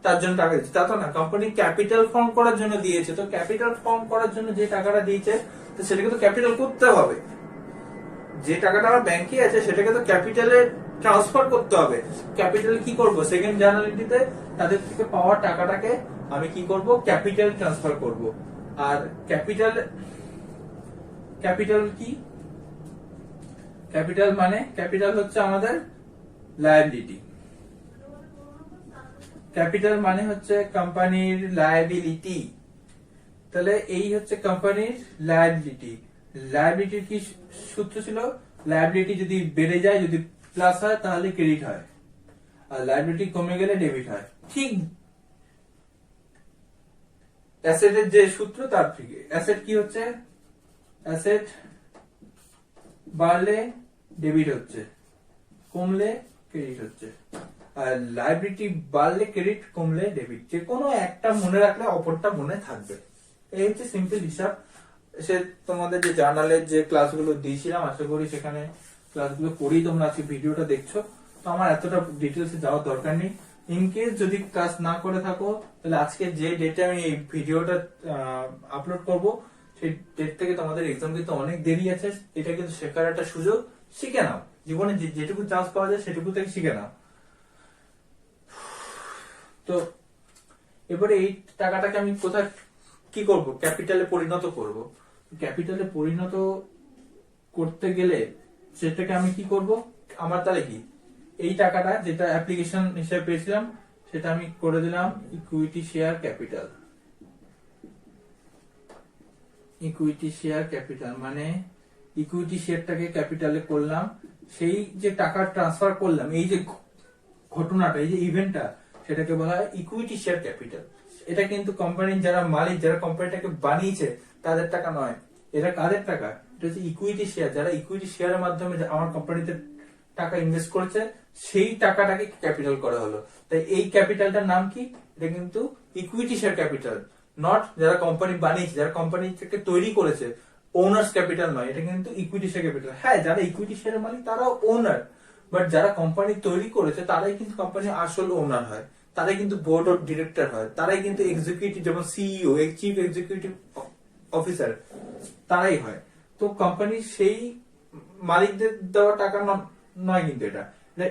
তার জন্য টাকা দিচ্ছে, তা তো না। কোম্পানি ক্যাপিটাল ফর্ম করার জন্য দিয়েছে, তো ক্যাপিটাল ফর্ম করার জন্য যে টাকাটা দিয়েছে তো সেটাকে তো ক্যাপিটাল করতে হবে। যে টাকাটা আমার ব্যাংকে আছে সেটাকে তো ক্যাপিটালে ট্রান্সফার করতে হবে। ক্যাপিটাল কি করব, সেকেন্ড জার্নালিটিতে তাদের থেকে পাওয়া টাকাটাকে আমি কি করব, ক্যাপিটাল ট্রান্সফার করব। আর ক্যাপিটাল কি, ক্যাপিটাল হচ্ছে আমাদের লায়াবিলিটি। ক্যাপিটাল মানে হচ্ছে কোম্পানির লায়াবিলিটি। তাহলে এই হচ্ছে কোম্পানির লায়াবিলিটি। লায়াবিলিটির কি সূত্র ছিল, লায়াবিলিটি যদি বেড়ে যায়, যদি প্লাস হয় তাহলে ক্রেডিট হয়, আর লায়াবিলিটি কমে গেলে ডেবিট হয়। ঠিক অ্যাসেটের যে সূত্র তার থেকে। অ্যাসেট কি হচ্ছে, অ্যাসেট বাড়লে ডেবিট হচ্ছে, কমলে ক্রেডিট হচ্ছে। আর লায়াবিলিটি বাড়লে ক্রেডিট, কমলে ডেবিট। যে কোনো একটা মনে রাখলে অপরটা মনে থাকবে। এই হচ্ছে সিম্পল হিসাব। সে তোমাদের যে জার্নালের যে ক্লাসগুলো দিয়েছিলাম, আশা করি সেখানে ক্লাসগুলো করেই তোমরা আজকে ভিডিওটা দেখছো। তো আমার এতটা ডিটেলসে যাওয়ার দরকার নেই। ইনকেস যদি ক্লাস না করে থাকো, তাহলে আজকে যে ডেটে আমি এই ভিডিওটা আপলোড করব সেই ডেট থেকে তোমাদের এক্সাম কিন্তু অনেক দেরি আছে। এটা কিন্তু শেখার একটা সুযোগ, শিখে নাও। জীবনে যেটুকু চান্স পাওয়া যায় সেটুকু থেকে শিখে নাও। তো এবারে এই টাকাটাকে আমি কোথায় কি করব, ক্যাপিটালে পরিণত করব। ক্যাপিটালে পরিণত করতে গেলে সেটাকে আমি কি করব, আমার তাহলে কি এই টাকাটা যেটা অ্যাপ্লিকেশন হিসেবে পেয়েছিলাম সেটা আমি করে দিলাম equity share capital. Equity share capital মানে ইকুইটি শেয়ারটাকে ক্যাপিটালে করলাম। সেই যে টাকা ট্রান্সফার করলাম, এই যে ঘটনাটা, এই যে ইভেন্টটা, সেটাকে বলা হয় ইকুইটি শেয়ার ক্যাপিটাল। এটা কিন্তু কোম্পানির যারা মালিক, যারা কোম্পানিটাকে বানিয়েছে তাদের টাকা নয়। এটা কাদের টাকা, এটা হচ্ছে ইকুইটি শেয়ার। যারা ইকুইটি শেয়ারের মাধ্যমে আমার কোম্পানিতে টাকা ইনভেস্ট করেছে, সেই টাকাটাকে ক্যাপিটাল করা হলো। তাই এই ক্যাপিটালটার নাম কি, এটা কিন্তু ইকুইটি শেয়ার ক্যাপিটাল। নট যারা কোম্পানি বানিয়েছে, যারা কোম্পানিটাকে তৈরি করেছে, ওনার্স ক্যাপিটাল নয়, এটা কিন্তু ইকুইটি শেয়ার ক্যাপিটাল। হ্যাঁ, যারা ইকুইটি শেয়ারের মালিক তারাও ওনার, বাট যারা কোম্পানি তৈরি করেছে তারাই কিন্তু কোম্পানির আসল ওনার হয়, তারাই কিন্তু বোর্ড অফ ডিরেক্টর হয়, তারাই কিন্তু এক্সিকিউটিভ, যেমন সিইও, চিফ এক্সিকিউটিভ অফিসার, তারাই হয়। তো কোম্পানির সেই মালিকদের দেওয়া টাকা নয় কিন্তু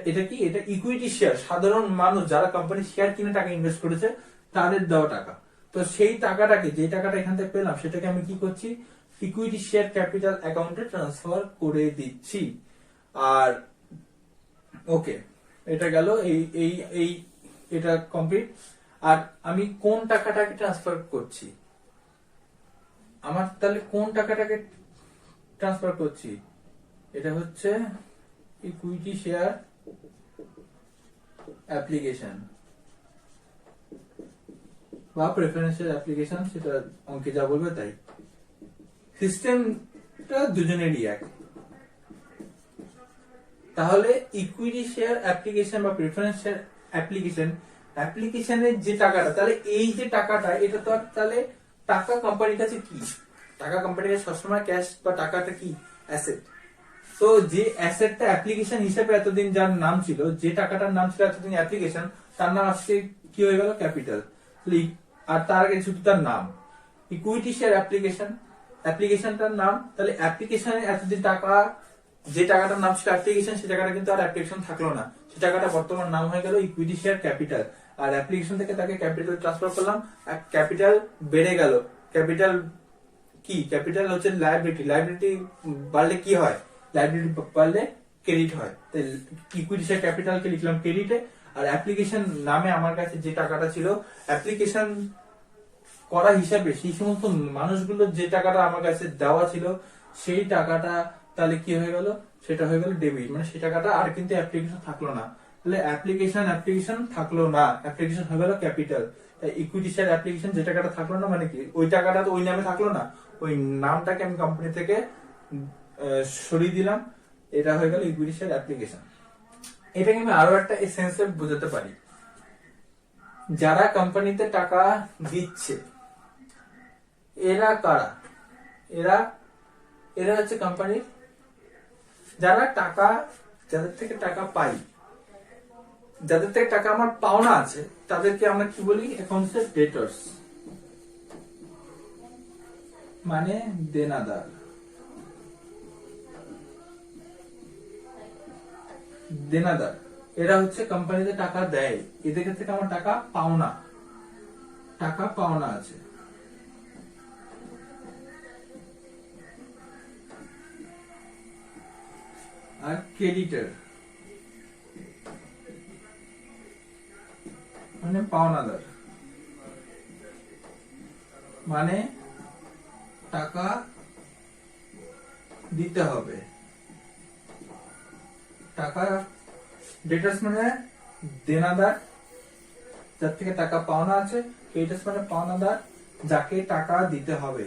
এটা কি, এটা ইকুইটি শেয়ার, সাধারণ মানুষ যারা কোম্পানি শেয়ার কিনে টাকা ইনভেস্ট করেছে তাদের দেওয়া টাকা। তো সেই টাকাটাকে, যে টাকাটা এখান থেকে পেলাম, সেটাকে আমি কি করছি, ইকুইটি শেয়ার ক্যাপিটাল অ্যাকাউন্টে ট্রান্সফার করে দিচ্ছি। আর ওকে, এটা গেল, এই এই এই এটা কমপ্লিট। আর আমি কোন টাকাটাকে ট্রান্সফার করছি, আমার তাহলে কোন টাকাটাকে ট্রান্সফার করছি, এটা হচ্ছে ইকুইটি শেয়ার অ্যাপ্লিকেশন বা প্রেফারেন্সিয়াল অ্যাপ্লিকেশন, সেটা অঙ্কে যা বলবে তাই। সিস্টেমটা দুজনেরই এক। তাহলে ইকুইটি শেয়ার অ্যাপ্লিকেশন বা প্রেফারেন্স শেয়ার অ্যাপ্লিকেশনের যে টাকাটা, তাহলে এই যে টাকাটা, এটা তো তাহলে টাকা কোম্পানির কাছে কি, টাকা কোম্পানির কাছে সবসময় ক্যাশ, বা টাকাটা কি অ্যাসেট। তো যে অ্যাসেটটা অ্যাপ্লিকেশন হিসেবে এতদিন যার নাম ছিল, যে টাকাটার নাম ছিল এতদিন অ্যাপ্লিকেশন, তার নাম আজকে কি হয়ে গেল, ক্যাপিটাল। আর তার আগে শুধু তার নাম ইকুইটি শেয়ার অ্যাপ্লিকেশনটার নাম। তাহলে অ্যাপ্লিকেশনে এতদিন টাকা, যে টাকাটার নাম ছিল অ্যাপ্লিকেশন, সেই টাকাটা কিন্তু আর অ্যাপ্লিকেশন থাকলো না, সেই টাকাটা বর্তমান নাম হয়ে গেল ইকুইটি শেয়ার ক্যাপিটাল। আর অ্যাপ্লিকেশন থেকে তাকে ক্যাপিটাল ট্রান্সফার করলাম, আর ক্যাপিটাল বেড়ে গেল। ক্যাপিটাল কি, ক্যাপিটাল হচ্ছে লায়াবিলিটি। লায়াবিলিটি বাড়লে কি হয়, লায়াবিলিটি বাড়লে ক্রেডিট হয়। তাই ইকুইটি শেয়ার ক্যাপিটালকে লিখলাম ক্রেডিটে। আর অ্যাপ্লিকেশন নামে আমার কাছে যে টাকাটা ছিল, অ্যাপ্লিকেশন করা হিসাবে সেই সমস্ত মানুষগুলো যে টাকাটা আমার কাছে দেওয়া ছিল, সেই টাকাটা তাহলে কি হয়ে গেল, সেটা হয়ে গেল ডেবিট। মানে সেই টাকাটা আর কিন্তু অ্যাপ্লিকেশন থাকলো না। তাহলে অ্যাপ্লিকেশন থাকলো না, অ্যাপ্লিকেশন হয়ে গেল ক্যাপিটাল। তাই ইকুইটি শেয়ার অ্যাপ্লিকেশন যে টাকাটা থাকলো না, মানে কি, ওই টাকাটা তো ওই নামে থাকলো না, ওই নামটাকে আমি কোম্পানি থেকে সরিয়ে দিলাম, এটা হয়ে গেল ইকুইটি শেয়ার অ্যাপ্লিকেশন। এটাকে আমি আরো একটা এসেন্সে বোঝাতে পারি। যারা কোম্পানিতে টাকা দিচ্ছে এরা কারা, এরা এরা হচ্ছে কোম্পানির যারা টাকা, যাদের থেকে টাকা পাই, যাদের থেকে টাকা আমার পাওনা আছে, তাদেরকে আমরা কি বলি? অ্যাকাউন্টসের ডেটর্স, মানে দেনাদার। দেনাদার এরা হচ্ছে কোম্পানিতে টাকা দেয়, এদের থেকে আমার টাকা পাওনা, টাকা পাওনা আছে। আর ক্রেডিটর মানে পাওনাদার, মানে টাকা দিতে হবে। টাকা ডেটার্স মানে দেনাদার, যার থেকে টাকা পাওনা আছে। ক্রেডিটার্স মানে পাওনাদার, যাকে টাকা দিতে হবে,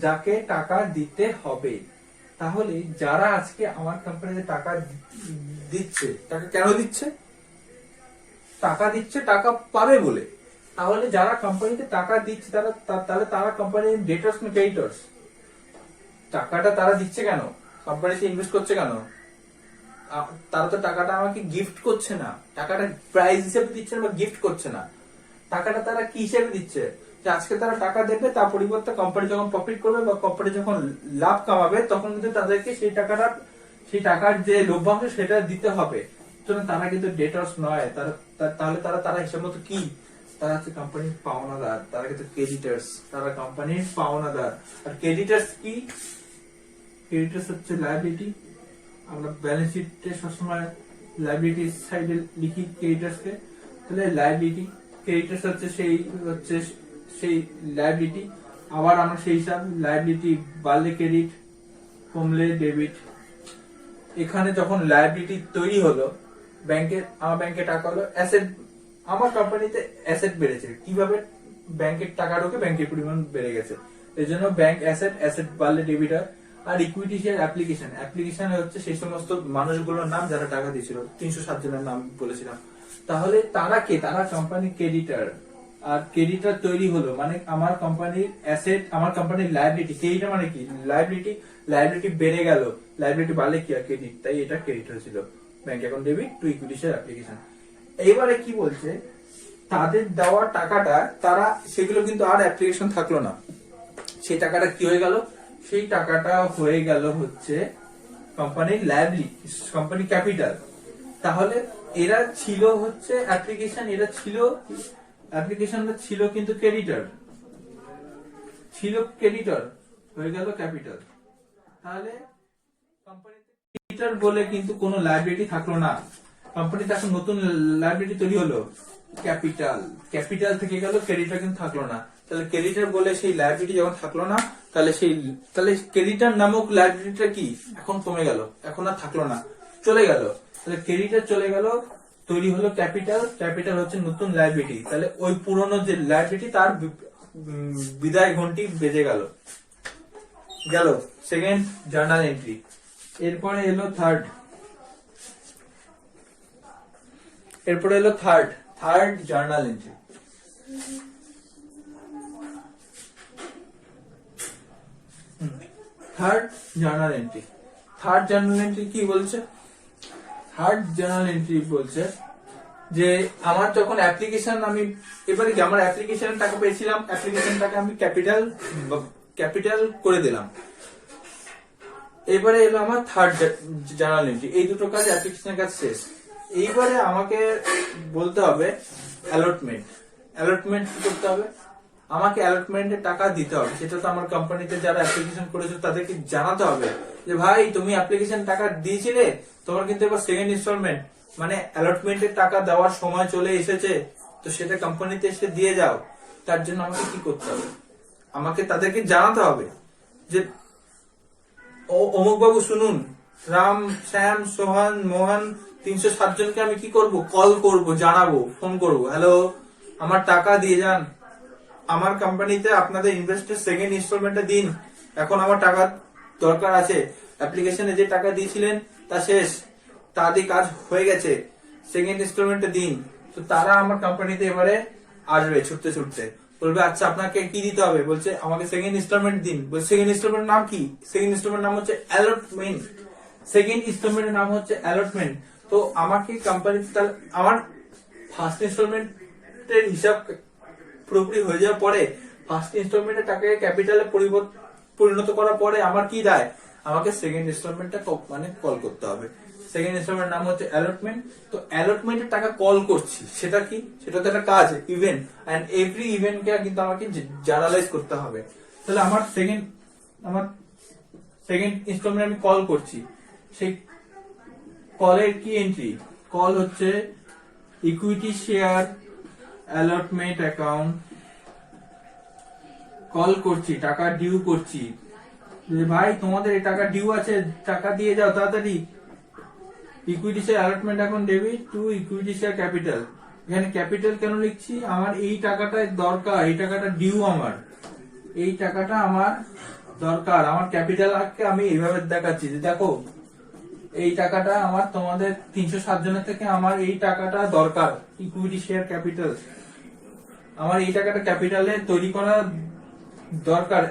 যাকে টাকা দিতে হবে। তাহলে যারা আজকে আমার কোম্পানিতে টাকা দিচ্ছে, টাকা কেন দিচ্ছে? টাকা দিচ্ছে টাকা পাবে বলে। তাহলে যারা কোম্পানিতে টাকা দিচ্ছে তাহলে তারা কোম্পানির ডেটার্স না ক্রেডিটর্স? টাকাটা তারা দিচ্ছে কেন? কোম্পানিতে ইনভেস্ট করছে কেন? তারা তো টাকাটা আমাকে গিফট করছে না, টাকাটা প্রাইজ হিসেবে দিচ্ছে না বা গিফট করছে না। টাকাটা তারা কি হিসেবে দিচ্ছে? যে আজকে তারা টাকা দেবে, তার পরিবর্তে কোম্পানি যখন প্রফিট করবে বা কোম্পানি যখন লাভ কামাবে, তখন কিন্তু তাদেরকে সেই টাকার যে লভ্যাংশ সেটা দিতে হবে। তারা কিন্তু ডেটার্স নয়, তাহলে তারা হিসাব মতো কি? তারা হচ্ছে কোম্পানির পাওনাদার, তারা কিন্তু ক্রেডিটার্স, তারা কোম্পানির পাওনাদার। আর ক্রেডিটার্স কি? ক্রেডিটার্স হচ্ছে লায়াবিলিটি। আমরা ব্যালেন্স শিটে সবসময় লায়াবিলিটি সাইডে লিখি ক্রেডিটার্সকে। তাহলে লায়াবিলিটি, ক্রেডিটার্স হচ্ছে সেই লায়াবিলিটি। আবার আমরা সেই হিসাব, লায়াবিলিটি বাড়লে ক্রেডিট, কমলে ডেবিট। এখানে যখন লায়াবিলিটি তৈরি হলো, আমার ব্যাংকে টাকা হলো, অ্যাসেট, আমার কোম্পানিতে অ্যাসেট বেড়েছে। কিভাবে? ব্যাংকের টাকা ঢোকে, ব্যাংকের পরিমাণ বেড়ে গেছে, এই জন্য ব্যাংক অ্যাসেট বাড়লে ডেবিট হয়। আর ইকুইটি শেয়ার অ্যাপ্লিকেশন হচ্ছে সেই সমস্ত মানুষগুলোর নাম যারা টাকা দিয়েছিল, 307 জনের নাম বলেছিলাম। তাহলে তারা কে? তারা কোম্পানির ক্রেডিটার। আর ক্রেডিটার তৈরি হলো মানে আমার কোম্পানির অ্যাসেট, আমার কোম্পানির লায়াবিলিটি। ক্রেডিটার মানে কি? লায়াবিলিটি বেড়ে গেল, লায়াবিলিটি বাড়লে কি আর ক্রেডিট, তাই এটা ক্রেডিট হয়েছিল। Bank account debit to equity share application. এইবারে কি বলছে? তাদের দেওয়া টাকাটা, তারা সেগুলো কিন্তু আর অ্যাপ্লিকেশন থাকলো না, সেই টাকাটা কি হয়ে গেল? সেই টাকাটা হয়ে গেল হচ্ছে কোম্পানির লায়াবিলিটি, কোম্পানি ক্যাপিটাল। তাহলে এরা ছিল হচ্ছে অ্যাপ্লিকেশন, অ্যাপ্লিকেশনটা ছিল কিন্তু ক্রেডিটর, হয়ে গেল ক্যাপিটাল। তাহলে কোম্পানিতে ক্রেডিটর বলে কিন্তু কোনো লায়াবিলিটি থাকলো না, কোম্পানিতে এখন নতুন লায়াবিলিটি তৈরি হলো, ক্যাপিটাল থেকে গেল, ক্রেডিটর কিন্তু থাকলো না। তাহলে ক্রেডিটর বলে সেই লায়াবিলিটি যখন থাকলো না, তাহলে ক্রেডিটর নামক লায়াবিলিটিটা কি? এখন কমে গেল, এখন আর থাকলো না, চলে গেল। তাহলে ক্রেডিটর চলে গেল, তৈরি হলো ক্যাপিটাল হচ্ছে নতুন লায়াবিলিটি। তাহলে ওই পুরনো যে লায়াবিলিটি তার বিদায় ঘন্টি বেজে গেল। Second journal entry. এরপরে এলো third journal entry. Third journal entry কি বলছে? থার্ড জার্নাল এন্ট্রি বলছে যে আমার যখন অ্যাপ্লিকেশন, আমি এবারে কি আমার অ্যাপ্লিকেশন টাকা পেয়েছিলাম, অ্যাপ্লিকেশন টাকা আমি ক্যাপিটাল করে দিলাম। এবারে এলো আমার থার্ড জার্নাল এন্ট্রি। এই দুটো কাজ, অ্যাপ্লিকেশনের কাজ শেষ। এইবারে আমাকে বলতে হবে অ্যালটমেন্ট কি করতে হবে? আমাকে অ্যালটমেন্টের টাকা দিতে হবে। সেটা তো আমার কোম্পানিতে যারা অ্যাপ্লিকেশন করেছে তাদেরকে জানাতে হবে যে ভাই তুমি অ্যাপ্লিকেশন টাকা দিয়েছিলে, তোমার কিন্তু এবার সেকেন্ড ইনস্টলমেন্ট মানে অ্যালটমেন্টের টাকা দেওয়ার সময় চলে এসেছে, তো সেটা কোম্পানিতে এসে দিয়ে যাও। তার জন্য আমাকে কি করতে হবে? আমাকে তাদেরকে জানাতে হবে যে অমুক বাবু শুনুন, রাম, শ্যাম, সোহান, মোহন 307 জনকে আমি কি করব? কল করব, জানাবো, ফোন করব, হ্যালো আমার টাকা দিয়ে যান, আমার কোম্পানিতে আপনাদের ইনভেস্টের সেকেন্ড ইনস্টলমেন্টটা দিন, এখন আমার টাকা দরকার আছে, অ্যাপ্লিকেশনে যে টাকা দিয়েছিলেন তা শেষ, তাদের কাজ হয়ে গেছে, সেকেন্ড ইনস্টলমেন্টটা দিন। তো তারা আমার কোম্পানিতে এবারে আসবে ছুটতে। বলবে আচ্ছা আপনাকে কি দিতে হবে, বলছে আমাকে সেকেন্ড ইনস্টলমেন্ট দিন। বলছে সেকেন্ড ইনস্টলমেন্ট নাম কি? সেকেন্ড ইনস্টলমেন্ট নাম হচ্ছে অ্যালটমেন্ট। সেকেন্ড ইনস্টলমেন্টের নাম হচ্ছে অ্যালটমেন্ট। তো আমাকে কোম্পানি তাহলে আমার ফার্স্ট ইনস্টলমেন্টের হিসাব পুরোপুরি হয়ে যাওয়ার পরে, ফার্স্ট ইনস্টলমেন্টের টাকাকে ক্যাপিটালে পরিণত করার পরে আমার কি দায়? আমাকে সেকেন্ড ইনস্টলমেন্টটা মানে কল করতে হবে। সেকেন্ড ইনস্টলমেন্ট নাম হচ্ছে অ্যালটমেন্ট। তো অ্যালটমেন্টের টাকা কল করছি, সেটা কি? সেটা তো একটা কাজ, ইভেন্ট, এন্ড এভরি ইভেন্টকে কিন্তু আমাকে জার্নালাইজ করতে হবে। তাহলে আমার সেকেন্ড ইনস্টলমেন্ট আমি কল করছি, সেই কলের কি এন্ট্রি? কল হচ্ছে equity share allotment account. Call করছি, টাকা ডিউ করছি, ভাই তোমাদের এই টাকা ডিউ আছে, টাকা দিয়ে যাও তাড়াতাড়ি। Equity share allotment account debit to equity share capital. এখানে ক্যাপিটাল কেন লিখছি? আমার এই টাকাটা দরকার, এই টাকাটা ডিউ, আমার এই টাকাটা আমার দরকার। আমার ক্যাপিটাল আমি এইভাবে দেখাচ্ছি যে দেখো এই টাকাটা আমার তোমাদের 307 জনের থেকে আমার এই টাকাটা দরকার, ইকুইটি শেয়ার ক্যাপিটাল। আমার এই টাকাটা ক্যাপিটালে তৈরি করা দরকার,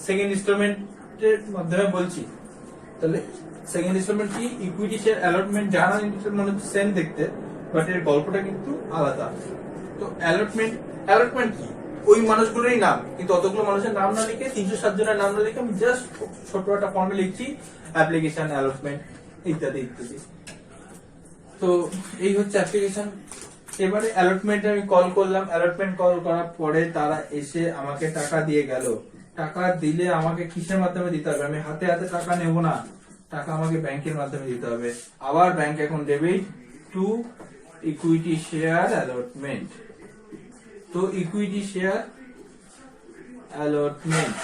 সেকেন্ড ইনস্টলমেন্টের মাধ্যমে বলছি। তাহলে সেকেন্ড ইনস্টলমেন্ট কি? Equity share allotment. Journal entry মানে সেম দেখতে, বাট এর গল্পটা কিন্তু আলাদা। তো অ্যালটমেন্ট কি? ওই মানুষগুলোরই নাম, কিন্তু অতগুলো মানুষের নাম না লিখে, 307 জনের নাম না লিখে আমি জাস্ট ছোট একটা ফর্মে লিখছি অ্যাপ্লিকেশন অ্যালটমেন্ট ইত্যাদি ইত্যাদি। তো এই হচ্ছে অ্যাপ্লিকেশন। এবারে অ্যালটমেন্ট আমি কল করলাম, অ্যালটমেন্ট কল করার পরে তারা এসে আমাকে টাকা দিয়ে গেল। টাকা দিলে আমাকে কিসের মাধ্যমে দিতে হবে? আমি হাতে হাতে টাকা নেব না, টাকা আমাকে ব্যাংকের মাধ্যমে দিতে হবে। আবার bank account debit to equity share allotment. তো ইকুইটি শেয়ার অ্যালটমেন্ট,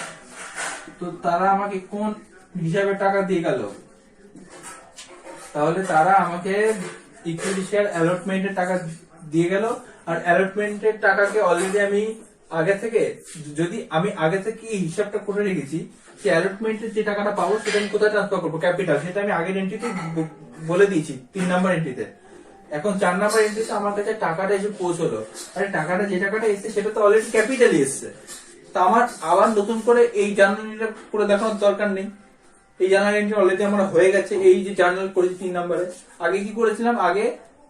তো তারা আমাকে কোন হিসাবে টাকা দিয়ে গেল? তাহলে তারা আমাকে ইকুইটি শেয়ার অ্যালটমেন্টের টাকা দিয়ে গেল। আর অ্যালটমেন্টের টাকাকে অলরেডি আমি আগে থেকে, যদি আমি আগে থেকে এই হিসাবটা করে রেখেছি যে অ্যালটমেন্টের যে টাকাটা পাবো সেটা আমি কোথায় ট্রান্সফার করবো? ক্যাপিটাল। সেটা আমি আগের এন্ট্রিতে বলে দিয়েছি, 3 নাম্বার এন্ট্রিতে। এখন 4 নাম্বার এন্ট্রিতে আমার কাছে টাকাটা এসে পৌঁছলো। আরে টাকাটা, যে টাকাটা এসছে সেটা তো অলরেডি ক্যাপিটালই এসছে। তা আমার আবার নতুন করে এই জার্নালটা করে দেখানোর দরকার নেই। এই জার্নাল এন্ট্রি অলরেডি আমার হয়ে গেছে। এই যে জার্নাল করেছি 3 নাম্বারে, আগে কি করেছিলাম? আগে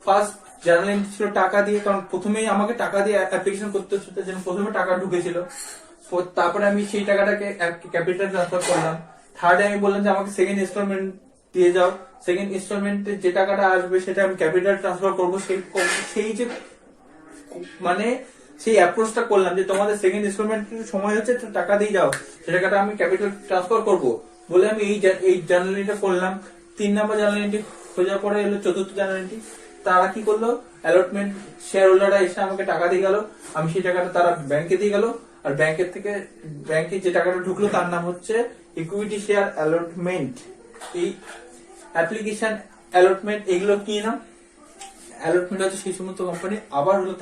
ফার্স্ট জার্নাল এন্ট্রি ছিল টাকা দিয়ে, কারণ প্রথমেই আমাকে টাকা দিয়ে অ্যাপ্লিকেশন করতে হচ্ছে, যেন প্রথমে টাকা ঢুকেছিল। তারপরে আমি সেই টাকাটাকে ক্যাপিটাল ট্রান্সফার করলাম। থার্ডে আমি বললাম যে আমাকে সেকেন্ড ইনস্টলমেন্ট দিয়ে যাও। সেকেন্ড ইনস্টলমেন্টে যে টাকাটা আসবে সেটা আমি ক্যাপিটাল ট্রান্সফার করবো। সেই যে মানে সেই অ্যাপ্রোচটা করলাম যে তোমাদের সেকেন্ড ইনস্টলমেন্টের সময় হচ্ছে, টাকা দিয়ে যাও, সে টাকাটা আমি ক্যাপিটাল ট্রান্সফার করবো বলে আমি এই জার্নাল এন্ট্রিটা করলাম। 3 নাম্বার জার্নাল এন্ট্রি হয়ে যাওয়ার পরে এলো 4র্থ জার্নাল এন্ট্রি। তারা কি করলো? অ্যালটমেন্ট শেয়ার হোল্ডাররা এসে আমাকে টাকা দিয়ে গেল, আমি সেই টাকাটা তারা ব্যাংকে দিয়ে গেল। আর ব্যাংকের থেকে ব্যাংকে যে টাকাটা ঢুকলো তার নাম হচ্ছে ইকুইটি শেয়ার অ্যালটমেন্ট। এই অ্যাপ্লিকেশন অ্যালটমেন্ট, এগুলো কি নাম? অ্যালটমেন্ট হচ্ছে সেই সমস্ত কোম্পানি আবার হলো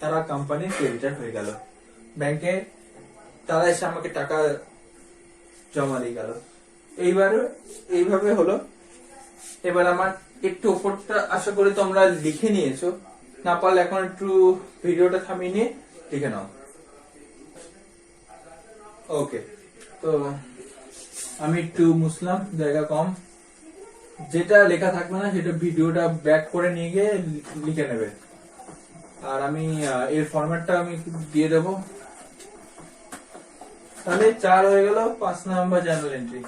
তারা কোম্পানির ক্রেডিটার হয়ে গেল, ব্যাংকে তারা এসে আমাকে টাকা জমা দিয়ে গেল। এইভাবে হলো। এবার আমার একটু ওপরটা আশা করি তোমরা লিখে নিয়েছো, না পারলে এখন একটু ভিডিওটা থামিয়ে নিয়ে লিখে নাও। ওকে, তো আমি একটু মুসলাম, জায়গা কম, যেটা লেখা থাকবে না সেটা ভিডিওটা ব্যাক করে নিয়ে গিয়ে লিখে নেবে। আর আমি এর ফরম্যাটটা আমি দিয়ে দেবো। তাহলে 4 হয়ে গেল 5 number journal entry.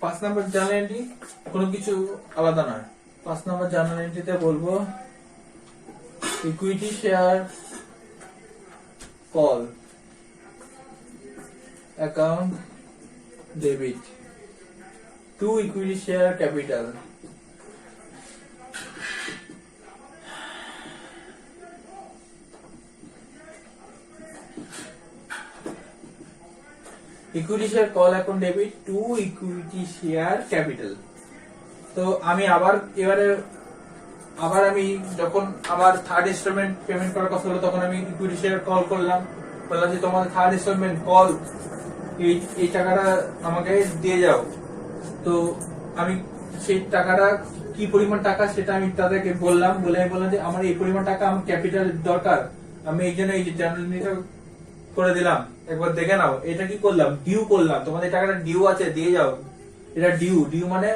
5 number journal entry কোনো কিছু আলাদা নয়। 5 নাম্বার জার্নাল এন্ট্রিতে বলবো equity share call account debit to equity share capital. Equity share call account debit to equity share capital. তো আমি আবার আমি যখন আমার থার্ড ইনস্টলমেন্ট পেমেন্ট করার কথা হলো, তখন আমি ইকুইটি শেয়ার কল করলাম, বললাম যে তোমাদের থার্ড ইনস্টলমেন্ট কল, এই টাকাটা আমাকে দিয়ে যাও। তো আমি সেই টাকাটা কি পরিমাণ টাকা সেটা আমি তাদেরকে বললাম, বলে যে আমার এই পরিমাণ টাকা আমার ক্যাপিটাল দরকার, আমি এই জন্য এই যে জার্নাল এন্ট্রিটা করে দিলাম, একবার দেখে নাও। এটা কি করলাম, ডিউ করলাম, তোমাদের টাকাটা ডিউ আছে দিয়ে যাও, এটা ডিউ, ডিউ মানে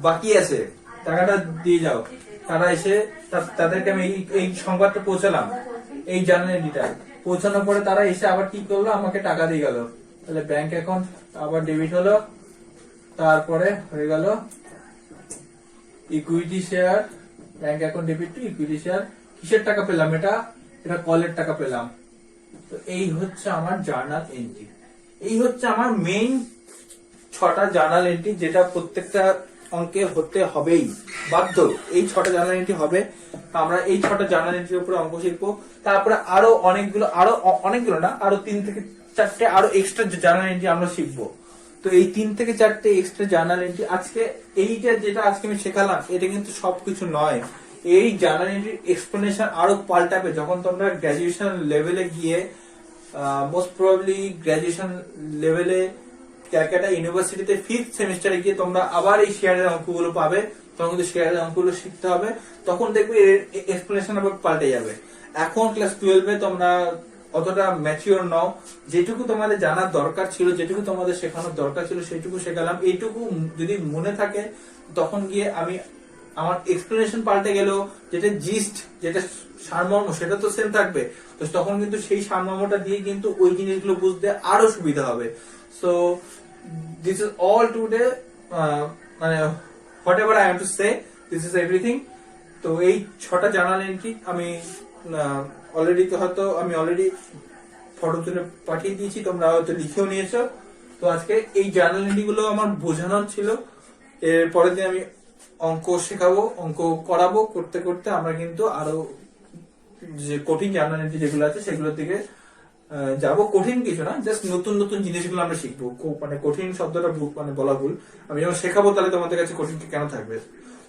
বাকি আছে, টাকাটা দিয়ে যাও। তারা এসে তাদেরকে আমি এই সংবাদটা পৌঁছালাম, এই জার্নাল এন্ট্রিটা পৌঁছানোর পরে তারা এসে আবার কি করলো, আমাকে টাকা দিয়ে গেল। তাহলে ব্যাংক অ্যাকাউন্ট আবার ডেবিট হলো, তারপরে হয়ে গেল equity share, bank account debit to equity share. কিসের টাকা পেলাম, এটা এটা কলের টাকা পেলাম। তো এই হচ্ছে আমার জার্নাল এন্ট্রি, এই হচ্ছে আমার মেইন 6টা জার্নাল এন্ট্রি, যেটা প্রত্যেকটা অঙ্কে হতে হবেই, বাধ্য। এই 6টা জার্নাল এন্ট্রি হবে। আমরা এই 6টা জার্নাল এন্ট্রির উপরে অঙ্ক শিখবো। তারপরে আরো অনেকগুলো না, আরো 3 থেকে 4টে আরো এক্সট্রা জার্নাল এন্ট্রি আমরা শিখবো। তো এই 3 থেকে 4টে এক্সট্রা জার্নাল এন্ট্রি আজকে, এইটা যেটা আজকে আমি শেখালাম, এটা কিন্তু সবকিছু নয়। এই জার্নাল এন্ট্রির এক্সপ্লেনেশন আরো পাল্টাবে যখন তোমরা গ্রাজুয়েশন লেভেলে গিয়ে, মোস্ট প্রবাবলি গ্রাজুয়েশন লেভেলে ক্যালকাটা ইউনিভার্সিটিতে 5th সেমিস্টারে গিয়ে তোমরা আবার এই শেয়ারের অঙ্কগুলো পাবে। তখন কিন্তু শেয়ারের অঙ্কগুলো শিখতে হবে, তখন দেখবে এক্সপ্লেনেশন আবার পাল্টে যাবে। এখন ক্লাস 12-এ তোমরা অতটা ম্যাচিওর নাও, যেটুকু তোমাদের জানার দরকার ছিল, যেটুকু তোমাদের শেখানোর দরকার ছিল, সেইটুকু শেখালাম। এইটুকু যদি মনে থাকে, তখন গিয়ে আমার এক্সপ্লেনেশন পাল্টে গেলেও যেটা জিস্ট, যেটা সারমর্ম, সেটা তো সেম থাকবে। তো তখন কিন্তু সেই সারমর্মটা দিয়ে কিন্তু ওই জিনিসগুলো বুঝতে আরো সুবিধা হবে। So this is all today, মানে whatever I have to say, this is everything. তো এই 6টা জার্নাল এন্ট্রি আমি অলরেডি ফটো তুলে পাঠিয়ে দিয়েছি, তোমরা হয়তো লিখেও নিয়েছো। তো আজকে এই জার্নাল এন্ট্রি গুলো আমার বোঝানোর ছিল। এর পরের দিন আমি অঙ্ক শেখাবো, অঙ্ক করাবো। করতে করতে আমরা কিন্তু আরো যে কঠিন জার্নাল এন্ট্রি যেগুলো আছে সেগুলোর দিকে যাবো। কঠিন কিছু না, জাস্ট নতুন নতুন জিনিসগুলো আমরা শিখবো। মানে কঠিন শব্দটা মানে বলা ভুল, আমি যখন শেখাবো তাহলে তোমাদের কাছে কঠিন কেন থাকবে।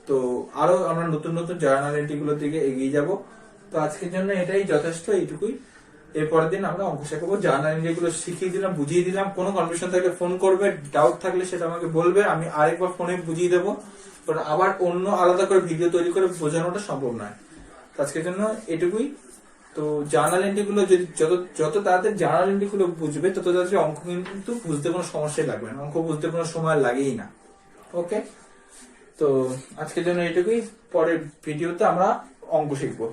তো আরো আমরা নতুন নতুন জার্নাল এন্ট্রি গুলোর দিকে এগিয়ে যাব। তো আজকের জন্য এটাই যথেষ্ট, এইটুকুই। এরপরের দিন আমরা অঙ্ক শেখাবো। জার্নাল এন্ট্রি গুলো শিখিয়ে দিলাম, বুঝিয়ে দিলাম। কোনো কনফিউশন থাকলে ফোন করবে, ডাউট থাকলে সেটা আমাকে বলবে, আমি আরেকবার ফোনে বুঝিয়ে দেবো। আবার অন্য আলাদা করে ভিডিও তৈরি করে বোঝানোটা সম্ভব নয়। আজকের জন্য এটুকুই। তো জার্নাল এন্ট্রি গুলো যত তাড়াতাড়ি জার্নাল এন্ট্রি গুলো বুঝবে, তত তাড়াতাড়ি অঙ্ক কিন্তু বুঝতে কোনো সমস্যাই লাগবে না, অঙ্ক বুঝতে কোনো সময় লাগেই না। ওকে, তো আজকের জন্য এটুকুই। পরের ভিডিওতে আমরা অঙ্ক শিখবো।